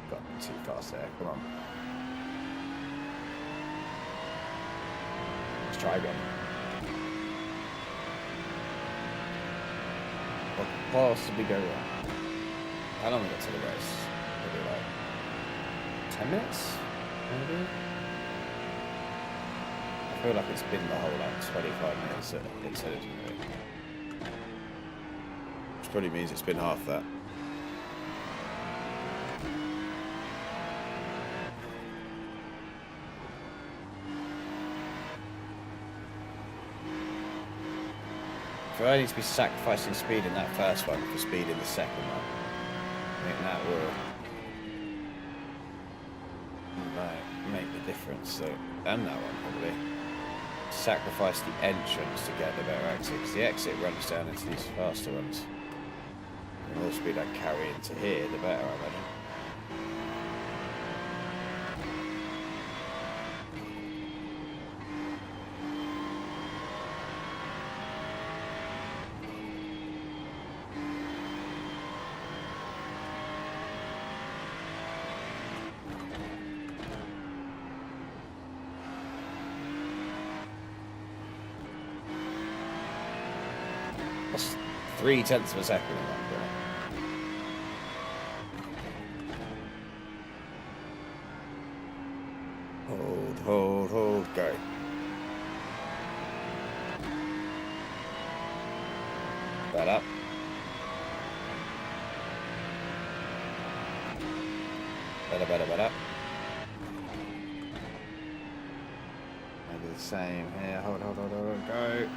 Got too fast there, come on. Let's try again. What could possibly go wrong? How long we got to the race? Maybe like 10 minutes? Maybe? I feel like it's been the whole like 25 minutes that it said it to me. Which probably means it's been half that. If I need to be sacrificing speed in that first one for speed in the second one, I think that will make the difference. So, and that one probably. Sacrifice the entrance to get the better exit, because the exit runs down into these faster ones. The more speed I carry into here, the better, I imagine. That's 0.3 of a second in that, hold, go. That up. Better. Maybe the same here. Hold, go.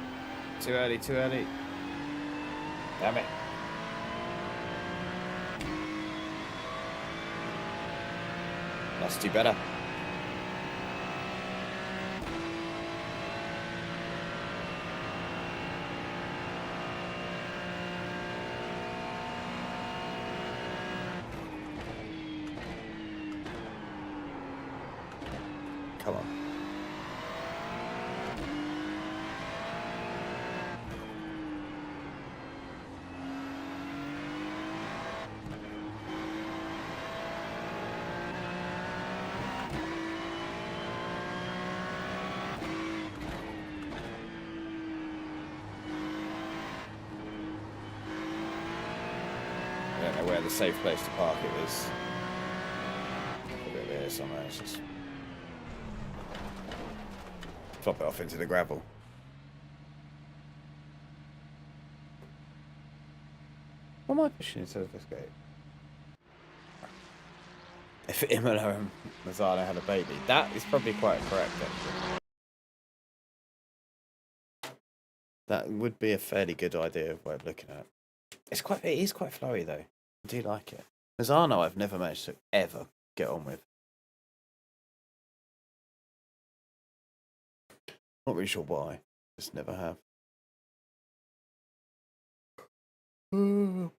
Too early. Damn it. Let's do better. Come on. I don't know where the safe place to park it is. Put it there somewhere. It's just flop it off into the gravel. What am I pushing instead of this gate? If Imola and Mazzano had a baby, that is probably quite correct, actually. That would be a fairly good idea of way of looking at it. It is quite flowy though. I do like it. Mazzano I've never managed to ever get on with. Not really sure why. Just never have. Oh,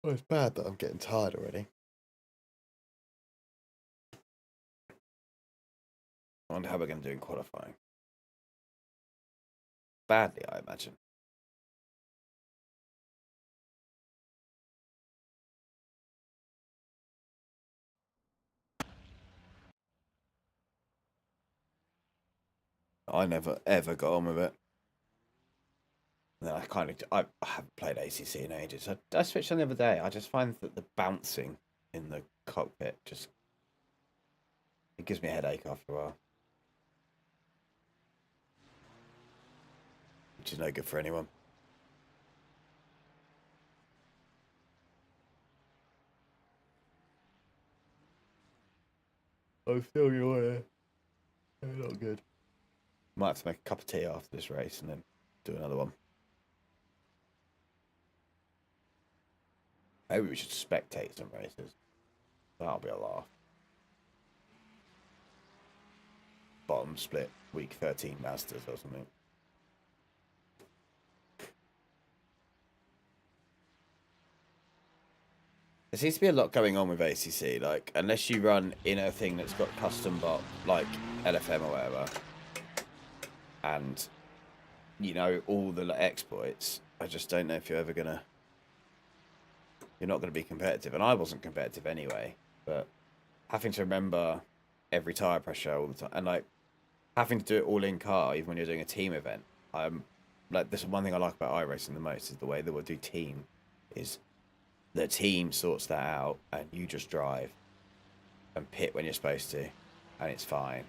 it's bad that I'm getting tired already. I wonder how we're going to do in qualifying. Badly, I imagine. I never ever got on with it. And then I haven't played ACC in ages. I switched on the other day. I just find that the bouncing in the cockpit it gives me a headache after a while. Which is no good for anyone. I'm still your not good. Might have to make a cup of tea after this race and then do another one. Maybe we should spectate some races. That'll be a laugh. bottom split week 13 Masters or something. There seems to be a lot going on with ACC. Like, unless you run in a thing that's got custom bot, like LFM or whatever, and you know all the exploits, I just don't know if you're ever gonna. You're not gonna be competitive, and I wasn't competitive anyway. But having to remember every tire pressure all the time, and like having to do it all in car, even when you're doing a team event. Like, this is one thing I like about iRacing the most is the way that we'll do team is. The team sorts that out, and you just drive and pit when you're supposed to, and it's fine.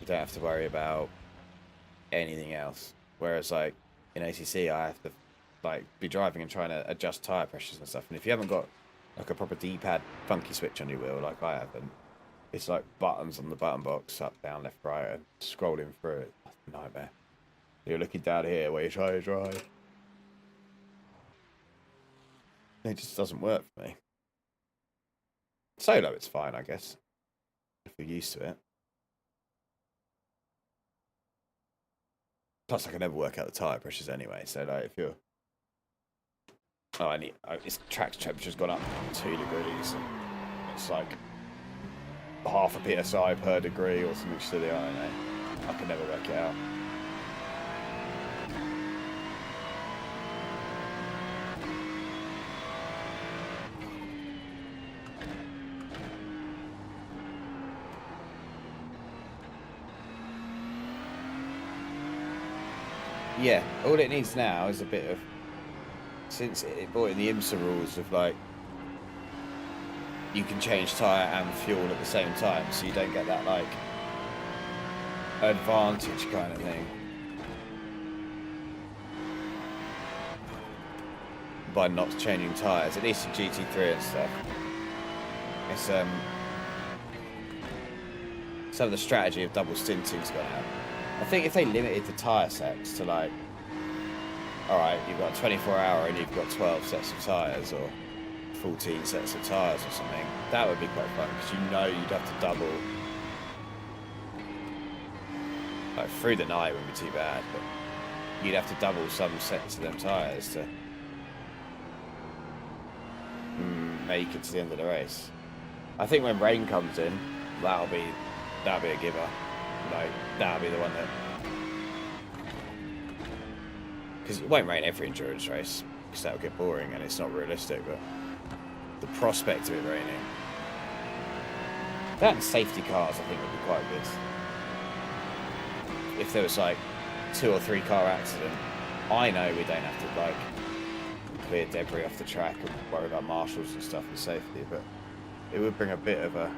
You don't have to worry about anything else. Whereas, like, in ACC, I have to, like, be driving and trying to adjust tyre pressures and stuff. And if you haven't got, like, a proper D-pad funky switch on your wheel, like I haven't, it's like buttons on the button box, up, down, left, right, and scrolling through it. That's a nightmare. You're looking down here where you're trying to drive. It just doesn't work for me. Solo, it's fine, I guess. If you're used to it. Plus, I can never work out the tyre pressures anyway. So, like, if you're... Oh, its track temperature's gone up 2 degrees. And it's like half a PSI per degree or something silly, I don't know. I can never work it out. Yeah, all it needs now is a bit of, since it brought in the IMSA rules of like, you can change tyre and fuel at the same time, so you don't get that like advantage kind of thing by not changing tyres, at least in GT3 and stuff. It's some of the strategy of double stinting's gone out. I think if they limited the tyre sets to like, alright, you've got a 24-hour and you've got 12 sets of tyres or 14 sets of tyres or something, that would be quite fun because you know you'd have to double. Like, through the night wouldn't be too bad, but you'd have to double some sets of them tyres to make it to the end of the race. I think when rain comes in, that'll be a giver. Like, that'll be the one that... Because it won't rain every endurance race, because that'll get boring and it's not realistic, but the prospect of it raining... That and safety cars, I think, would be quite good. If there was, like, 2 or 3 car accident, I know we don't have to, like, clear debris off the track and worry about marshals and stuff and safety, but it would bring a bit of a...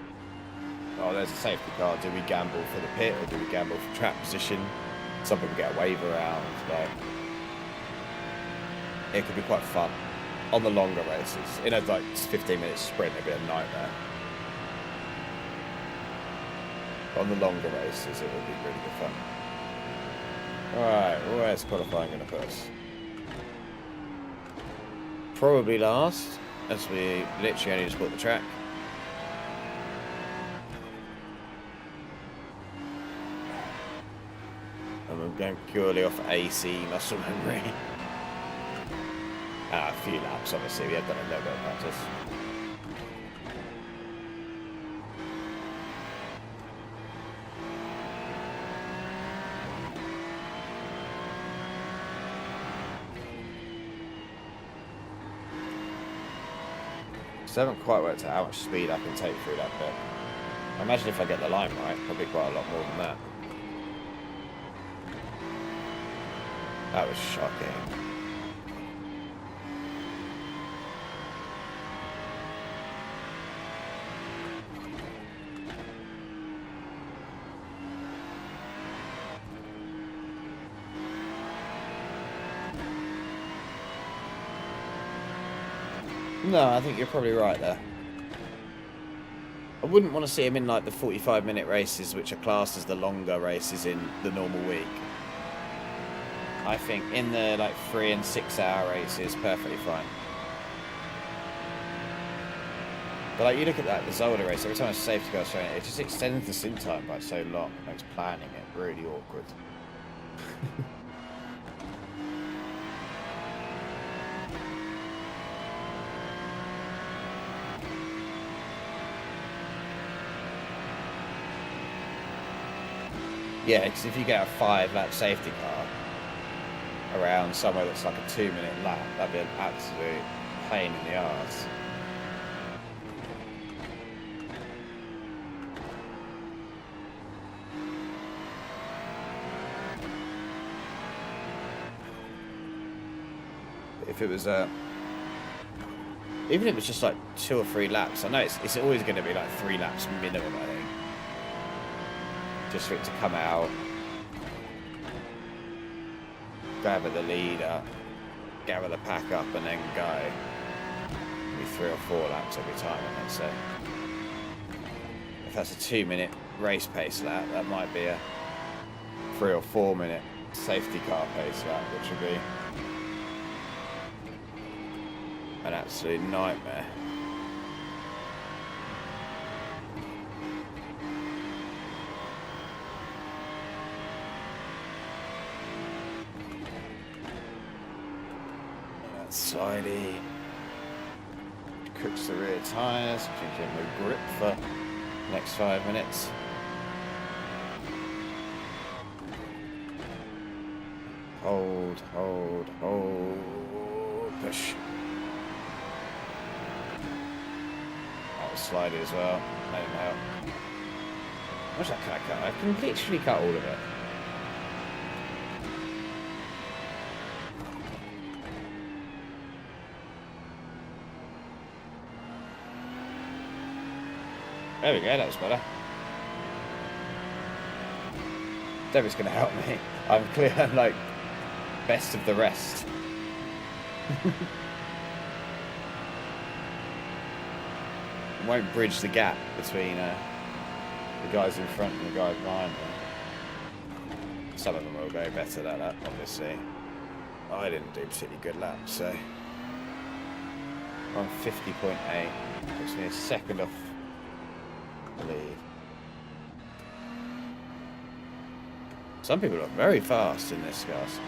Oh, there's a safety car. Do we gamble for the pit or do we gamble for track position? Some people get a wave around. Like, it could be quite fun on the longer races. In a like 15-minute sprint, it'd be a nightmare. On the longer races, it would be really good fun. All right, where's qualifying going to put us? Probably last, as we literally only just bought the track. And we're going purely off AC muscle memory. A few laps, obviously. We have done a little bit of practice. Still haven't quite worked out how much speed I can take through that bit. I imagine if I get the line right, probably quite a lot more than that. That was shocking. No, I think you're probably right there. I wouldn't want to see him in like the 45-minute races, which are classed as the longer races in the normal week. I think in the like 3 and 6 hour races, perfectly fine. But like you look at that, the Zolder race, every time a safety car's showing it, it just extends the sim time by so long. It makes planning it really awkward. Yeah, because if you get a 5-lap safety car around somewhere that's like a 2-minute lap, that'd be an absolute pain in the arse. If it was even if it was just like 2 or 3 laps, I know it's always going to be like 3 laps minimum, I think. Just for it to come out, gather the lead up, gather the pack up, and then go. Maybe 3 or 4 laps every time, let's say. If that's a 2-minute race pace lap, that might be a 3 or 4 minute safety car pace lap, which would be an absolute nightmare. Slidey cooks the rear tyres, changing the grip for the next 5 minutes. Hold, push. That was slidey as well. Let him out. How much can I cut? I can literally cut all of it. There we go, that was better. Devin's going to help me. I'm clear, I'm like best of the rest. Won't bridge the gap between the guys in front and the guys behind me. Some of them will go better at that, obviously. I didn't do particularly good laps, so I'm 50.8. Puts me a second off the lead. Some people look very fast in this, guys.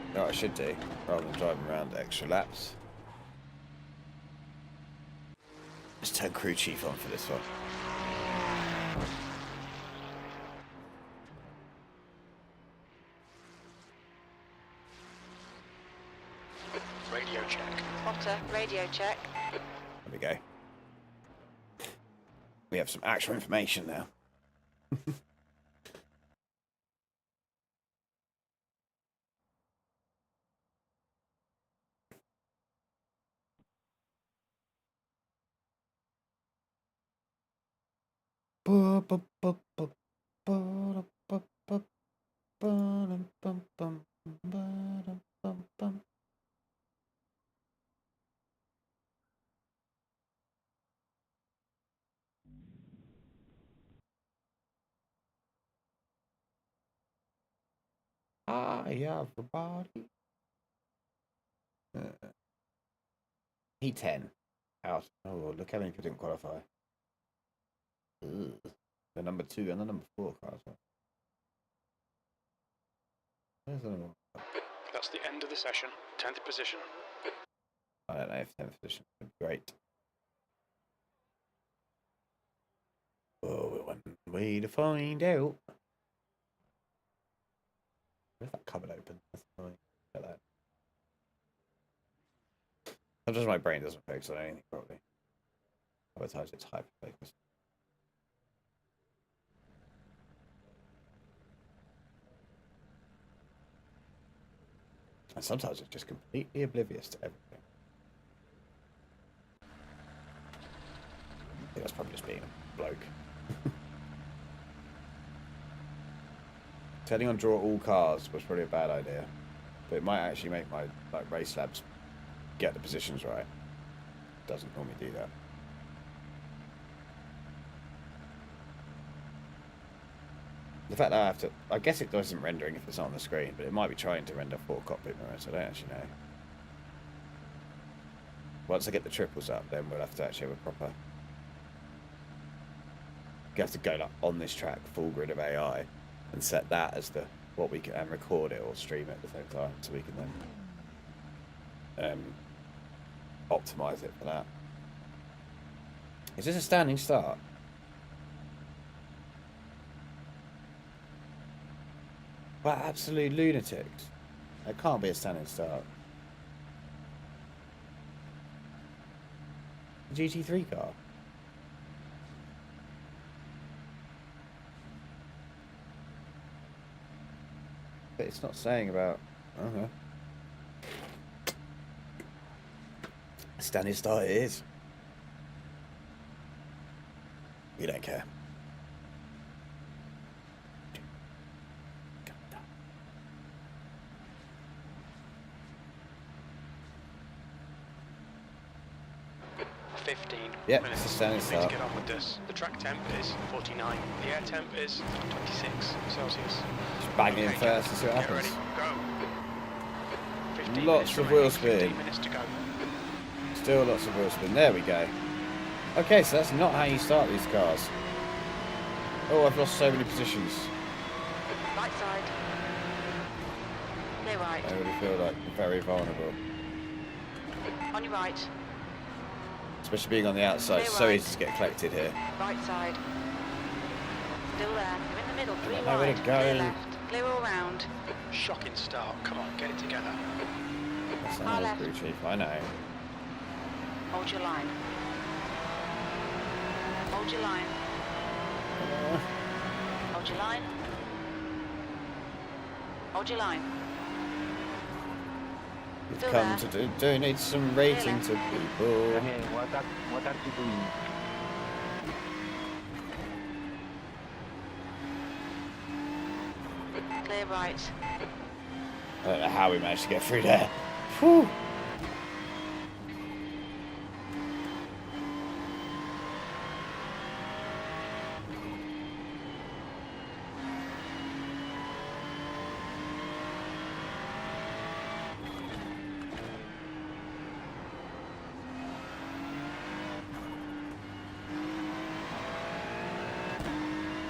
You know what I should do, rather than driving around extra laps? Just turn crew chief on for this one. Radio check. Potter, radio check. There we go. We have some actual information now. Hi, everybody. Heat 10 out. Oh, look how many people didn't qualify. Ugh. The number 2 and the number 4 cars. Where's the number 1? That's the end of the session. 10th position. I don't know if 10th position would be great. Oh, one way to find out. Where's that cupboard open? That's annoying. Look at that. Sometimes my brain doesn't focus on anything properly. Other times it's hyper focused. And sometimes it's just completely oblivious to everything. I think that's probably just being a bloke. Turning on draw all cars was probably a bad idea, but it might actually make my race labs get the positions right. Doesn't normally do that. The fact that I have to, I guess it doesn't rendering if it's not on the screen, but it might be trying to render 4 cockpit mirrors. I don't actually know. Once I get the triples up, then we'll have to actually have a proper. You have to go like on this track, full grid of AI, and set that as the what we can and record it or stream it at the same time, so we can then optimize it for that. Is this a standing start? What absolute lunatics! It can't be a standing start. GT3 car. But it's not saying about. Standing start it is. We don't care. Yeah, it's a standing We need start. to get on with this. The track temp is 49. The air temp is 26 Celsius. Just bang in first and see what Get happens. ready. Go. 15 Lots minutes of remaining, wheel spin. 15 minutes to go. Still lots of wheel spin. There we go. Okay, so that's not how you start these cars. Oh, I've lost so many positions. Right side. Clear right. I already feel like very vulnerable. On your right. Especially being on the outside, it's so easy to get collected here. Right side. Still there. You're in the middle. 3 I know where wide. to Clear go. left. Clear all round. Shocking start. Come on, get it together. That's Far not left. crew chief, I know. Hold your line. Hold your line. Hold your line. Hold your line. We've Still come there. to donate some rating to people. Daniel, what are you doing? Clear right. I don't know how we managed to get through there. Whew.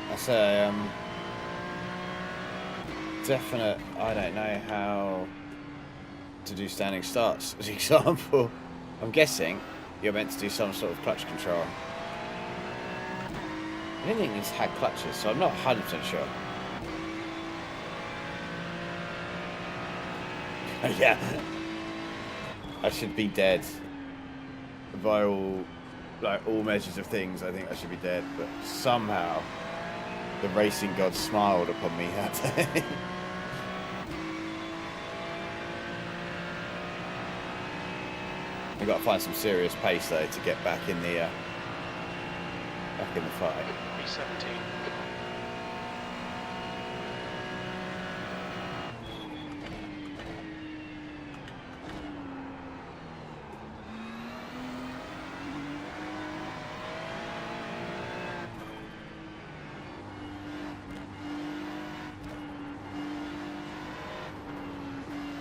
That's a definite. I don't know how to do standing starts. As an example, I'm guessing you're meant to do some sort of clutch control. I don't think these had clutches, so I'm not 100% sure. Yeah, I should be dead by all measures of things. I think I should be dead, but somehow the racing god smiled upon me that day. We've got to find some serious pace though to get back in the fight. B17.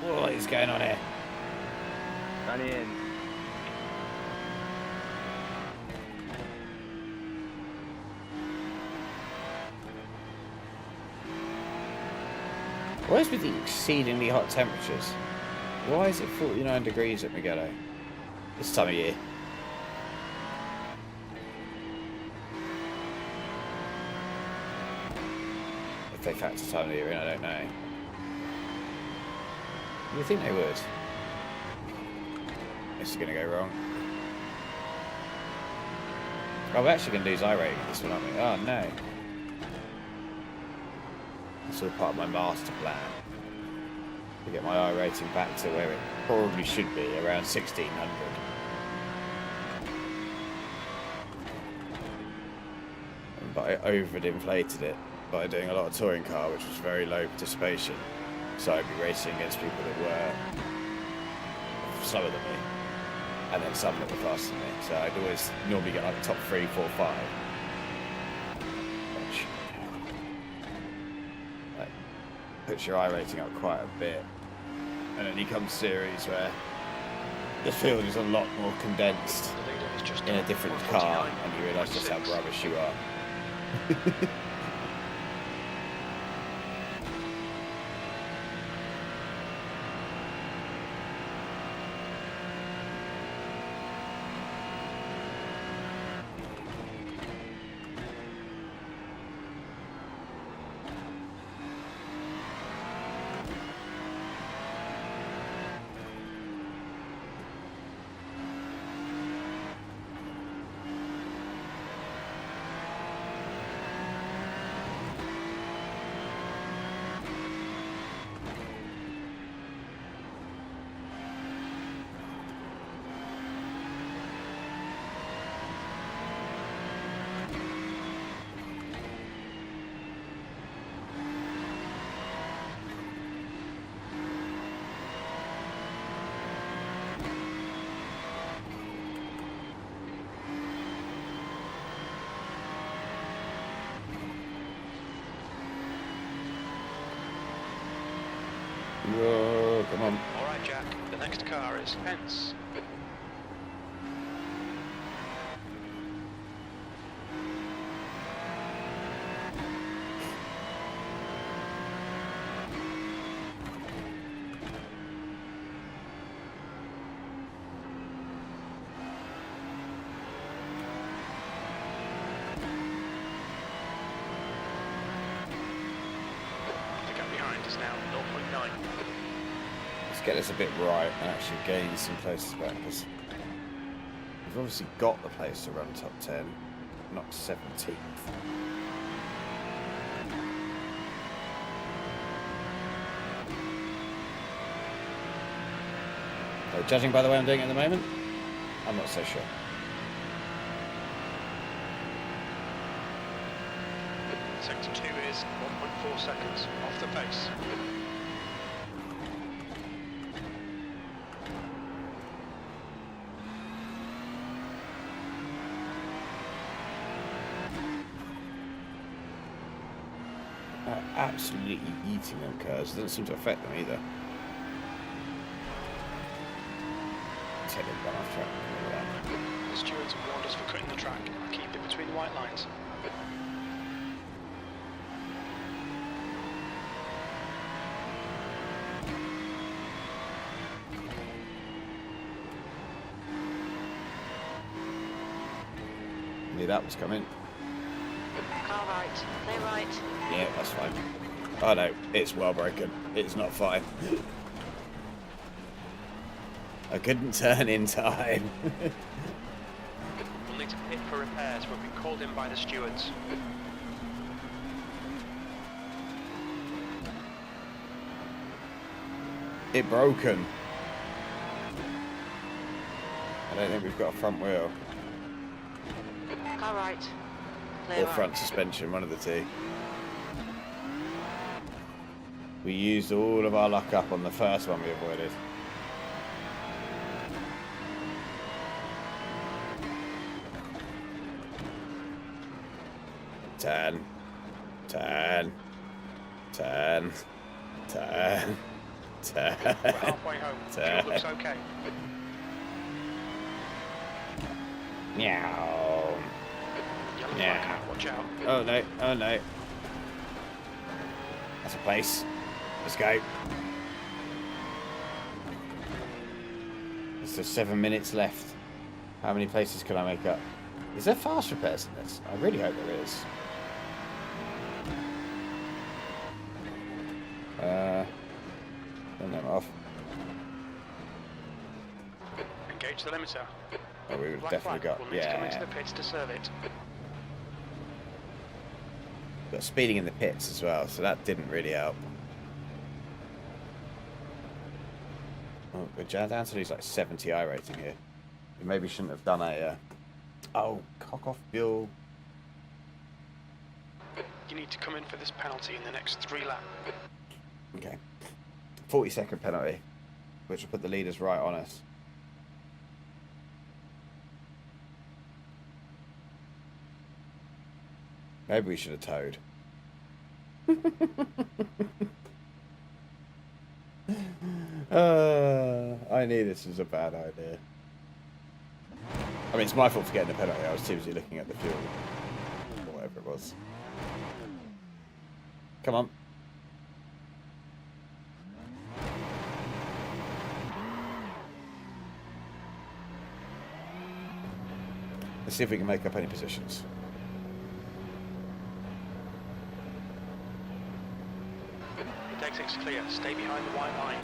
What is going on here? Daniel, What is with the exceedingly hot temperatures? Why is it 49 degrees at Mugello this time of year? If they factor time of year in, I don't know. You would think they would. This is going to go wrong. Oh, we're actually going to lose Iracing this one, aren't we? Oh, no. That's all part of my master plan. To get my Iracing back to where it probably should be, around 1600. But I overinflated it by doing a lot of touring car, which was very low participation. So I'd be racing against people that were slower than me, and then some that were faster than me. So I'd always normally get like the top 3, 4, 5. Which like, puts your I rating up quite a bit. And then you come series where the field is a lot more condensed The leader is just in a different car, and you realise just how rubbish you are. Whoa, come on. Alright, Jack, the next car is Pence. The gap behind is now 0.9. Let's get this a bit right and actually gain some places back, because we've obviously got the place to run top 10, not 17th. So judging by the way I'm doing it at the moment, I'm not so sure. Sector 2 is 1.4 seconds off the pace. Absolutely eating them curves. Doesn't seem to affect them either. Take them run off track. The stewards have warned us for cutting the track. Keep it between the white lines. Knew that was coming. Car right. Stay right. Yeah, that's fine. Oh no, it's well broken. It's not fine. I couldn't turn in time. We'll need to pit for repairs. We've been called in by the stewards. It broken. I don't think we've got a front wheel. Car right. Clear Or right. front suspension, one of the two. We used all of our luck up on the first one we avoided. Turn. Turn. Turn. Turn. Turn. We're halfway home. Fuel looks okay. Meow. Yellow Yeah. flag, watch out. Oh no, oh no. That's a place. Let's go. There's still 7 minutes left. How many places can I make up? Is there fast repairs in this? I really hope there is. Turn them off. Engage the limiter. Oh, we would Black definitely flag. got. We'll need to come into the Yeah. pits to serve it. Got speeding in the pits as well, so that didn't really help. Oh, we're down to lose like 70 I rating here. We maybe shouldn't have done a. Oh, cock off fuel. You need to come in for this penalty in the next 3 laps. Okay. 40-second penalty, which will put the leaders right on us. Maybe we should have towed. I knew this was a bad idea. I mean, it's my fault for getting the penalty. I was too busy looking at the fuel. Or whatever it was. Come on. Let's see if we can make up any positions. The exit's clear. Stay behind the white line.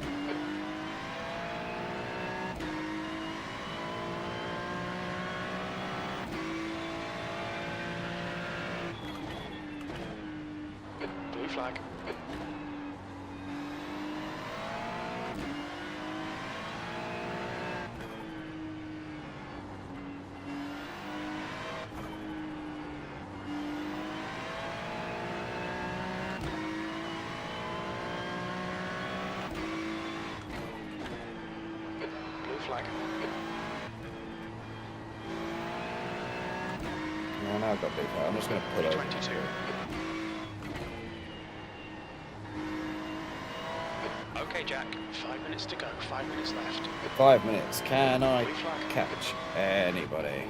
Blue flag. Blue flag. No, now I've got big fire. I'm just going to pull over. 22. Okay, Jack. 5 minutes to go. 5 minutes left. 5 minutes. Can I Blue flag. catch anybody?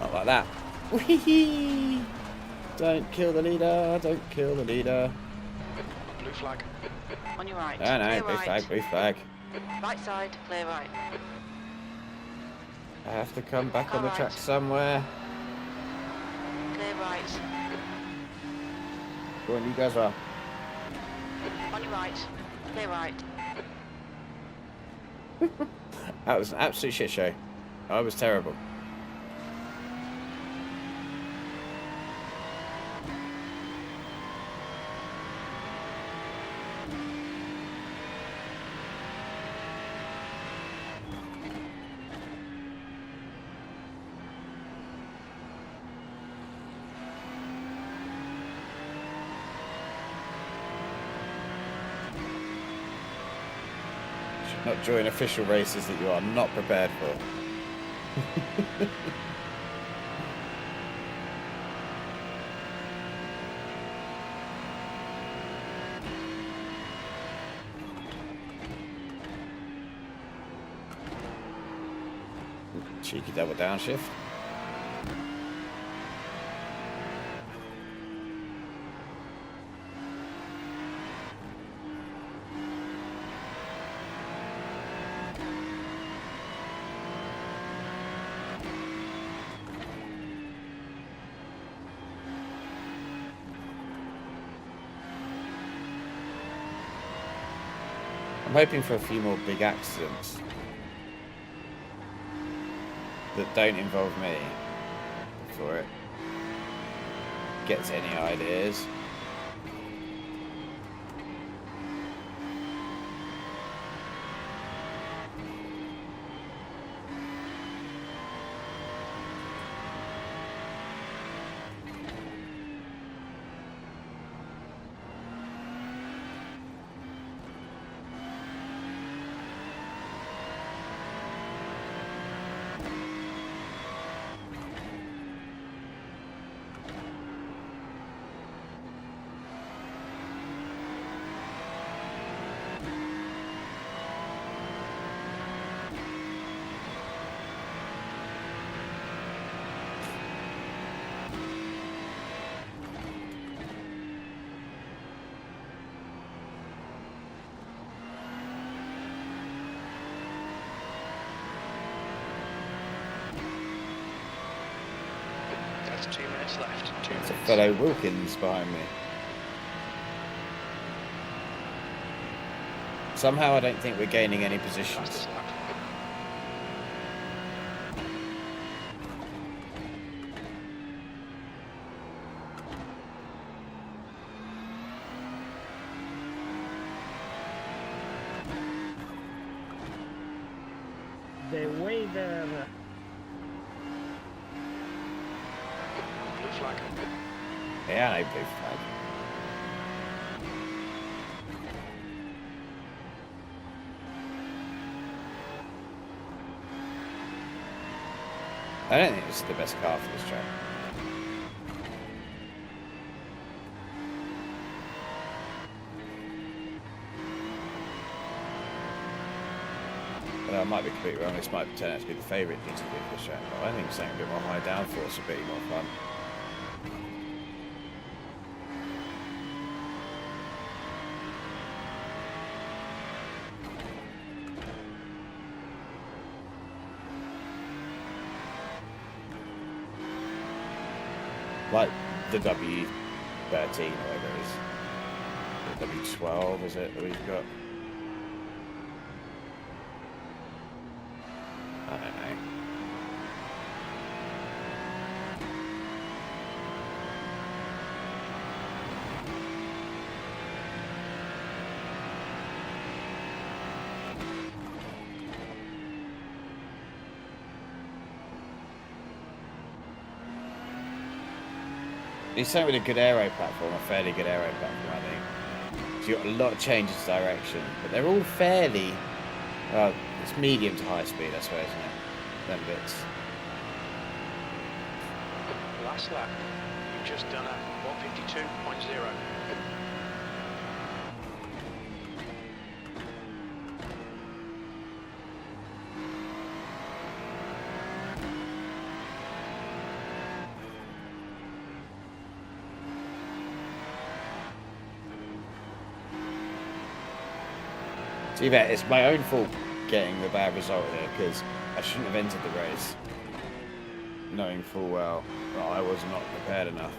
Not like that. Whee! Don't kill the leader. Don't kill the leader. Blue flag. On your right. No, no, Clear blue right. flag, blue flag. Right side, clear right. I have to come back on the Alright. track somewhere. Clear right. Go on, you guys are. On your right. Clear right. That was an absolute shit show. I was terrible. Should not join official races that you are not prepared for. Cheeky double downshift. I'm hoping for a few more big accidents that don't involve me before it gets any ideas. That's 2 minutes left. 2 There's a minutes. fellow Wilkins behind me. Somehow I don't think we're gaining any positions. Fastest lap. the weather. Blue flag. Yeah, I know blue flag. I don't think it's the best car for this track. I might be completely wrong. This might turn out to be the favourite GT for this track, but I think something a bit more high downforce would be more fun. Like the W13 or whatever it is. The W12 is it that we've got? I don't know. It's something with a good aero platform, a fairly good aero platform, I think. So you've got a lot of changes to direction, but they're all fairly, well, it's medium to high speed, I suppose, isn't it? Them bits. Last lap. You've just done a 152.0. See, that it's my own fault getting the bad result here, because I shouldn't have entered the race knowing full well that I was not prepared enough.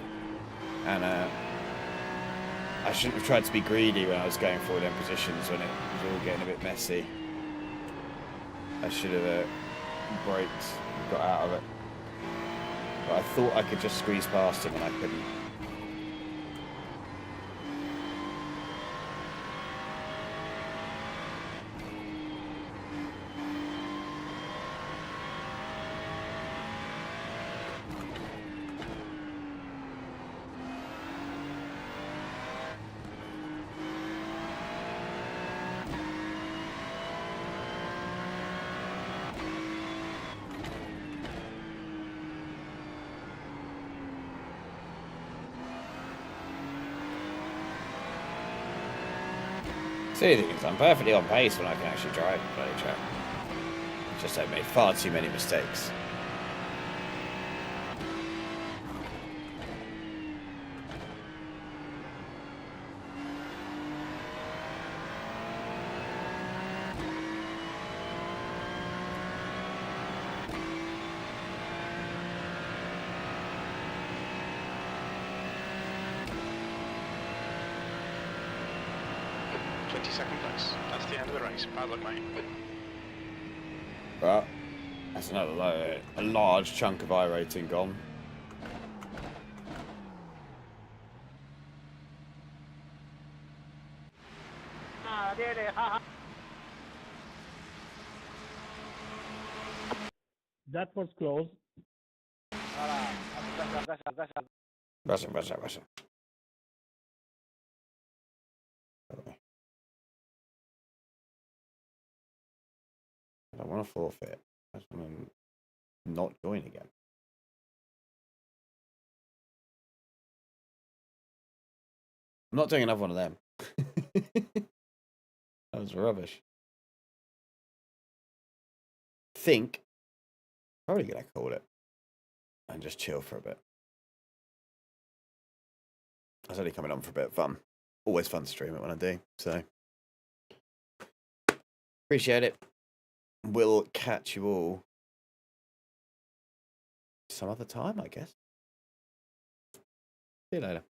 And I shouldn't have tried to be greedy when I was going forward in positions when it was all getting a bit messy. I should have braked and got out of it. But I thought I could just squeeze past him and I couldn't. See, the thing is, I'm perfectly on pace when I can actually drive the bloody track. It's just I've made far too many mistakes. Second place. That's the end of the race. Bad luck, mate. But that's another a large chunk of iRating gone. That was close. Russia. I don't want to forfeit. I just want to not join again. I'm not doing another one of them. That was rubbish. Think probably gonna call it and just chill for a bit. I was only coming on for a bit of fun. Always fun to stream it when I do. So appreciate it. We'll catch you all some other time, I guess. See you later.